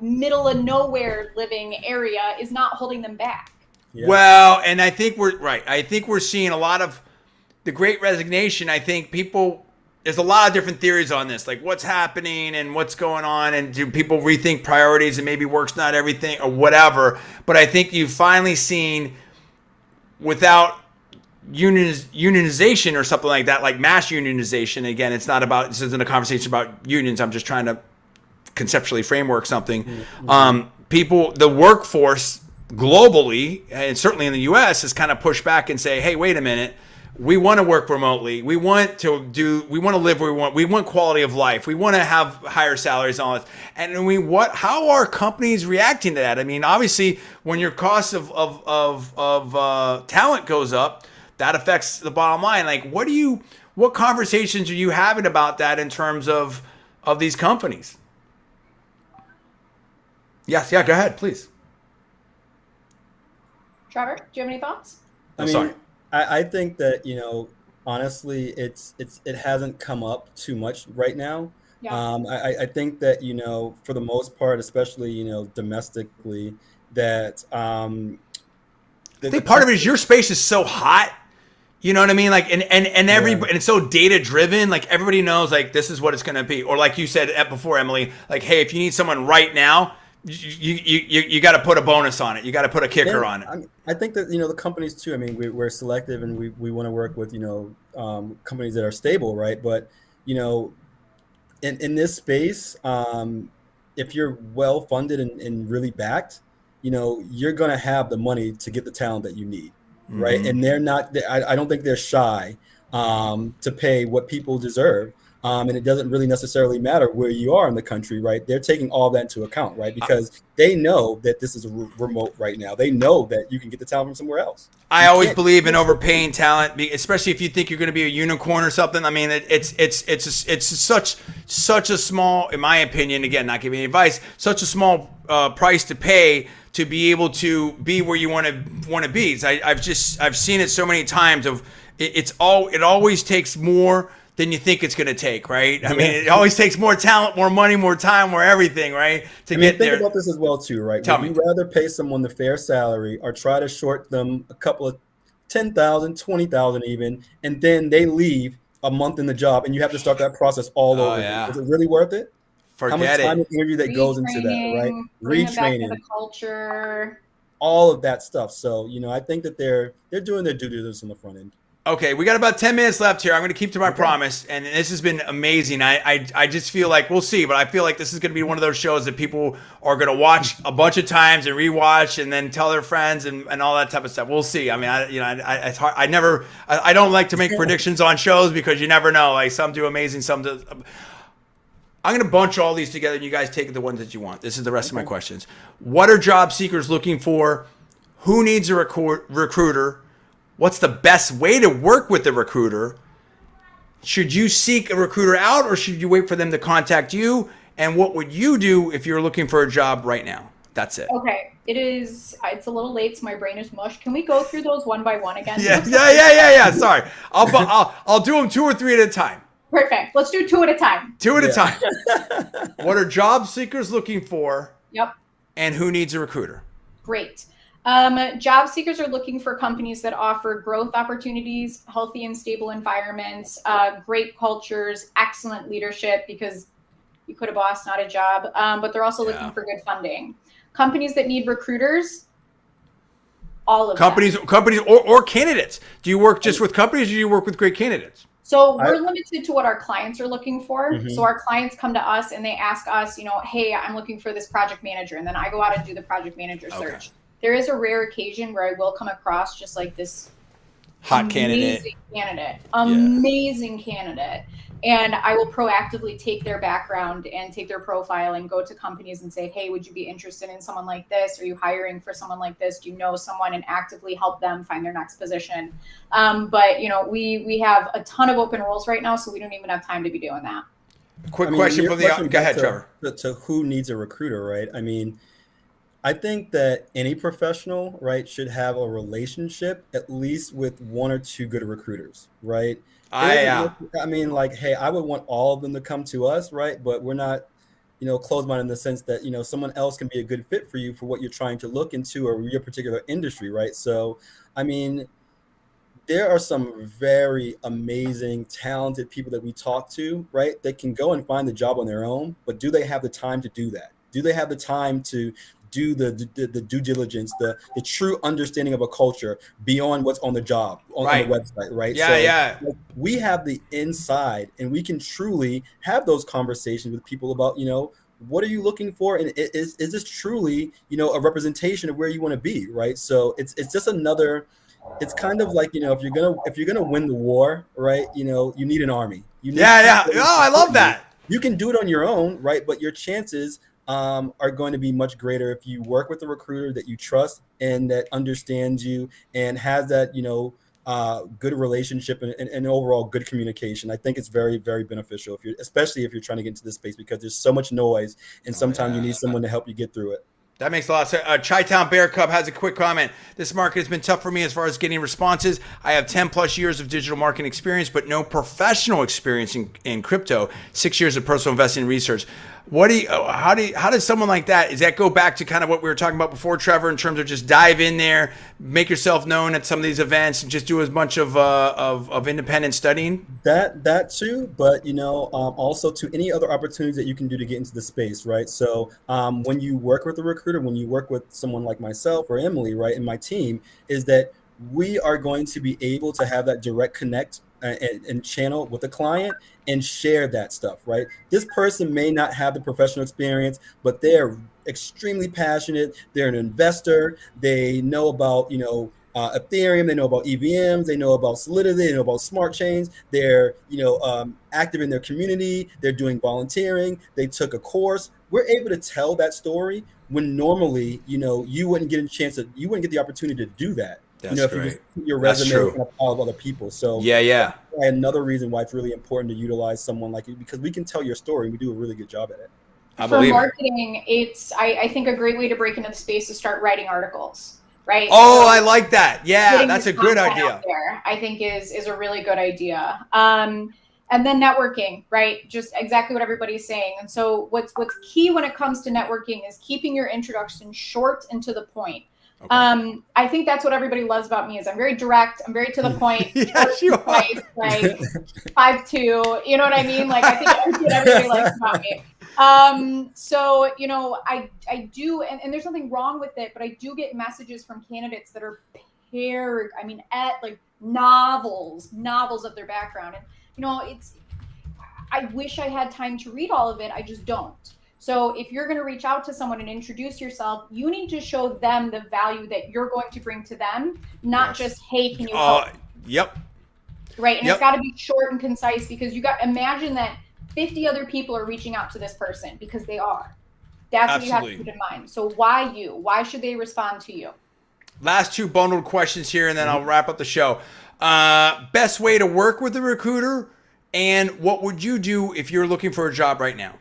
middle of nowhere living area is not holding them back. Yeah. Well, and I think we're right. I think we're seeing a lot of the Great Resignation. I think there's a lot of different theories on this, like what's happening and what's going on, and do people rethink priorities, and maybe work's not everything or whatever. But I think you've finally seen, without unionization or something like that, like mass unionization. Again, this isn't a conversation about unions. I'm just trying to conceptually framework something. Mm-hmm. The workforce globally, and certainly in the US, has kind of pushed back and say, hey, wait a minute. We want to work remotely. We want to live where we want. We want quality of life. We want to have higher salaries and all this. And how are companies reacting to that? I mean, obviously, when your cost of talent goes up, that affects the bottom line. Like, what conversations are you having about that in terms of these companies? Yes, yeah, go ahead, please. Trevor, do you have any thoughts? Sorry. I think that, honestly, it hasn't come up too much right now. Yeah. I think that, for the most part, especially, domestically, that I think part of it is your space is so hot. You know what I mean? Like, and everybody, and it's so data driven. Like everybody knows, like this is what it's going to be. Or like you said before, Emily, like, hey, if you need someone right now, you got to put a bonus on it. You got to put a kicker on it. I think that, the companies too, I mean, we're selective and we want to work with, companies that are stable, right? But, in this space, if you're well funded and really backed, you're going to have the money to get the talent that you need. Right. And they're not, I don't think they're shy to pay what people deserve. And it doesn't really necessarily matter where you are in the country. Right. They're taking all that into account. Right. Because they know that this is remote right now. They know that you can get the talent from somewhere else. I always believe in overpaying talent, especially if you think you're going to be a unicorn or something. I mean, it's such a small, in my opinion, again, not giving any advice, such a small price to pay to be able to be where you want to be. I've seen it so many times. It always takes more than you think it's going to take, right? I mean, it always takes more talent, more money, more time, more everything, right? Get there. Think about this as well too, right? Would you rather pay someone the fair salary or try to short them a couple of 10,000, 20,000 even, and then they leave a month in the job and you have to start that process all over again? Is it really worth it? Forget How much time and energy that goes into that, right? Retraining, the culture, all of that stuff. So, I think that they're doing their due diligence on the front end. Okay, we got about 10 minutes left here. I'm going to keep to my promise, and this has been amazing. I just feel like we'll see, but I feel like this is going to be one of those shows that people are going to watch a bunch of times and rewatch, and then tell their friends and all that type of stuff. We'll see. I mean, it's hard. I don't like to make predictions on shows because you never know. Like some do amazing, some do. I'm going to bunch all these together, and you guys take the ones that you want. This is the rest of my questions. What are job seekers looking for? Who needs a recruiter? What's the best way to work with the recruiter? Should you seek a recruiter out or should you wait for them to contact you? And what would you do if you're looking for a job right now? That's it. Okay. It's a little late, so my brain is mush. Can we go through those one by one again? Yeah. Sorry. I'll do them 2 or 3 at a time. Perfect. Let's do 2 at a time. 2 at a time. What are job seekers looking for? Yep. And who needs a recruiter? Great. Job seekers are looking for companies that offer growth opportunities, healthy and stable environments, great cultures, excellent leadership, because you could have boss, not a job. But they're also looking for good funding. Companies that need recruiters, all of companies or candidates. Do you work just with companies or do you work with great candidates? So we're limited to what our clients are looking for. Mm-hmm. So our clients come to us and they ask us, hey, I'm looking for this project manager. And then I go out and do the project manager search. There is a rare occasion where I will come across just like this hot amazing candidate. And I will proactively take their background and take their profile and go to companies and say, hey, would you be interested in someone like this? Are you hiring for someone like this? Do you know someone? And actively help them find their next position. But we have a ton of open roles right now, so we don't even have time to be doing that. Quick question from the go ahead, Trevor. To who needs a recruiter, right? I mean, I think that any professional, right, should have a relationship at least with 1 or 2 good recruiters, right? I mean, like, hey, I would want all of them to come to us, right? But we're not, closed-minded in the sense that, someone else can be a good fit for you for what you're trying to look into or your particular industry, right? So, I mean, there are some very amazing, talented people that we talk to, right, that can go and find the job on their own, but do they have the time to do that? Do they have the time to do the due diligence, the true understanding of a culture beyond what's on the job, on the website, right? So we have the inside and we can truly have those conversations with people about, what are you looking for? And is this truly, a representation of where you want to be, right? So it's just another, it's kind of like, if you're gonna win the war, right, you need an army. I love that. You can do it on your own, right? But your chances are going to be much greater if you work with a recruiter that you trust and that understands you and has that, good relationship and overall good communication. I think it's very, very beneficial especially if you're trying to get into this space because there's so much noise and sometimes you need someone to help you get through it. That makes a lot of sense. Chi-Town Bear Cub has a quick comment. This market has been tough for me as far as getting responses. I have 10 plus years of digital marketing experience, but no professional experience in crypto, 6 years of personal investing research. How does someone like that, does that go back to kind of what we were talking about before, Trevor, in terms of just dive in there, make yourself known at some of these events, and just do as much of independent studying? That too, but also to any other opportunities that you can do to get into the space, right? So when you work with a recruiter, when you work with someone like myself or Emily, right, and my team, is that we are going to be able to have that direct connect and channel with the client and share that stuff, right? This person may not have the professional experience, but they're extremely passionate. They're an investor. They know about, Ethereum. They know about EVMs. They know about Solidity. They know about smart chains. They're, active in their community. They're doing volunteering. They took a course. We're able to tell that story when normally, you wouldn't get you wouldn't get the opportunity to do that. That's if great. you just put your resume in a pile of other people. So yeah. Another reason why it's really important to utilize someone like you, because we can tell your story and we do a really good job at it. For marketing, it's I think a great way to break into the space is start writing articles, right? Oh, so I like that. Yeah, that's a good idea. I think is a really good idea. And then networking, right? Just exactly what everybody's saying. And so what's key when it comes to networking is keeping your introduction short and to the point. Okay. I think that's what everybody loves about me is I'm very direct. I'm very to the point. Yes, you are. Like 5'2", you know what I mean? Like I think that's what everybody likes about me. So, I do, and there's nothing wrong with it, but I do get messages from candidates that are paired, at like novels of their background. And, I wish I had time to read all of it. I just don't. So if you're going to reach out to someone and introduce yourself, you need to show them the value that you're going to bring to them, not just, hey, can you help? Yep. Right. And it's got to be short and concise because imagine that 50 other people are reaching out to this person because they are. That's what you have to keep in mind. So why you? Why should they respond to you? Last two bundled questions here, and then I'll wrap up the show. Best way to work with a recruiter, and what would you do if you're looking for a job right now?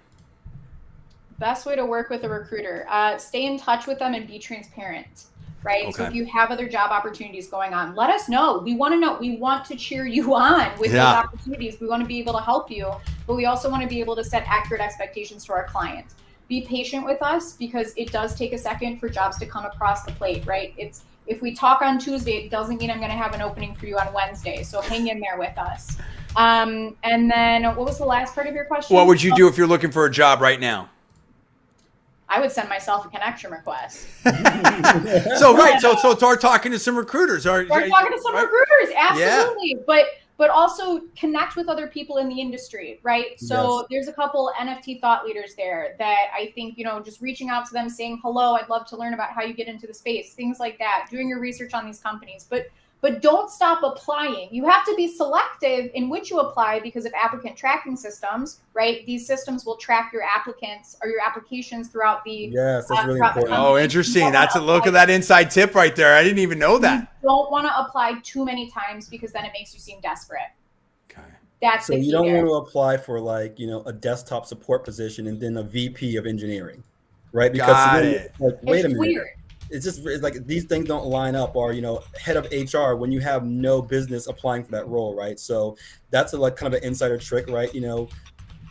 Best way to work with a recruiter, stay in touch with them and be transparent, right? Okay. So if you have other job opportunities going on, let us know. We want to know. We want to cheer you on with those opportunities. We want to be able to help you, but we also want to be able to set accurate expectations to our clients. Be patient with us because it does take a second for jobs to come across the plate, right? If we talk on Tuesday, it doesn't mean I'm going to have an opening for you on Wednesday. So hang in there with us. And then what was the last part of your question? What would you do if you're looking for a job right now? I would send myself a connection request. So start talking to some recruiters. Start talking to some recruiters, absolutely. Yeah. But also connect with other people in the industry, right? So there's a couple NFT thought leaders there that I think, just reaching out to them saying, hello, I'd love to learn about how you get into the space, things like that, doing your research on these companies. But don't stop applying. You have to be selective in which you apply because of applicant tracking systems, right? These systems will track your applicants or your applications throughout the Yes, that's really important. Oh, interesting. That's a look at that inside tip right there. I didn't even know that. You don't want to apply too many times because then it makes you seem desperate. Okay. That's so you don't want to apply for a desktop support position and then a VP of engineering, right? Because wait a minute. Weird. It's like these things don't line up, or head of HR when you have no business applying for that role, right? So that's kind of an insider trick, right?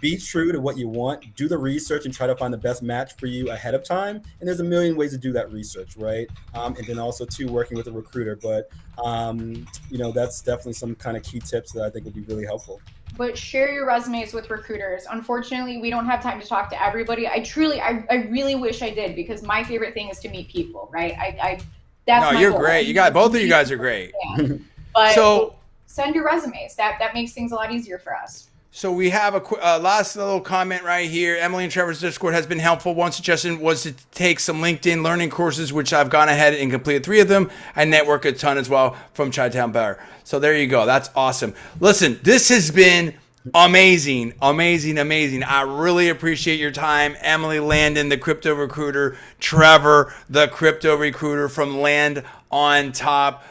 Be true to what you want, do the research, and try to find the best match for you ahead of time. And there's a million ways to do that research, right? And then also working with a recruiter. But that's definitely some kind of key tips that I think would be really helpful. But share your resumes with recruiters. Unfortunately, we don't have time to talk to everybody. I really wish I did because my favorite thing is to meet people, right? You're great. Both of you guys are great. Yeah. But send your resumes. That makes things a lot easier for us. So we have a last little comment right here. Emily and Trevor's Discord has been helpful. One suggestion was to take some LinkedIn learning courses, which I've gone ahead and completed 3 of them, and network a ton as well from Chi-Town Bear. So there you go. That's awesome. Listen, this has been amazing. I really appreciate your time. Emily Landon, the crypto recruiter. Trevor, the crypto recruiter from Land on top,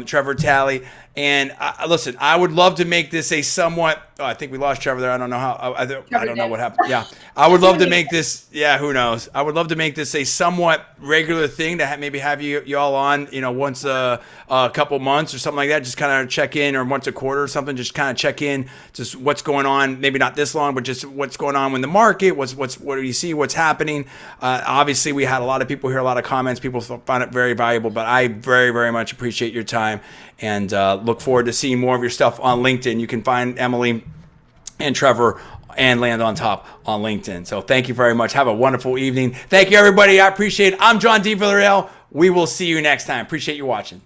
Trevor Talley. And listen, I would love to make this a somewhat. Oh, I think we lost Trevor there. I don't know how. I don't know what happened. Yeah, I would love to make this. Yeah, who knows? I would love to make this a somewhat regular thing to maybe have you all on. Once a couple months or something like that. Just kind of check in, or once a quarter or something. Just kind of check in, just what's going on. Maybe not this long, but just what's going on in the market. What do you see? What's happening? Obviously, we had a lot of people here, a lot of comments. People found it very valuable, but I very, very much appreciate your time. And look forward to seeing more of your stuff on LinkedIn. You can find Emily and Trevor and Land on Top on LinkedIn. So thank you very much. Have a wonderful evening. Thank you, everybody. I appreciate it. I'm John D. Villarreal. We will see you next time. Appreciate you watching.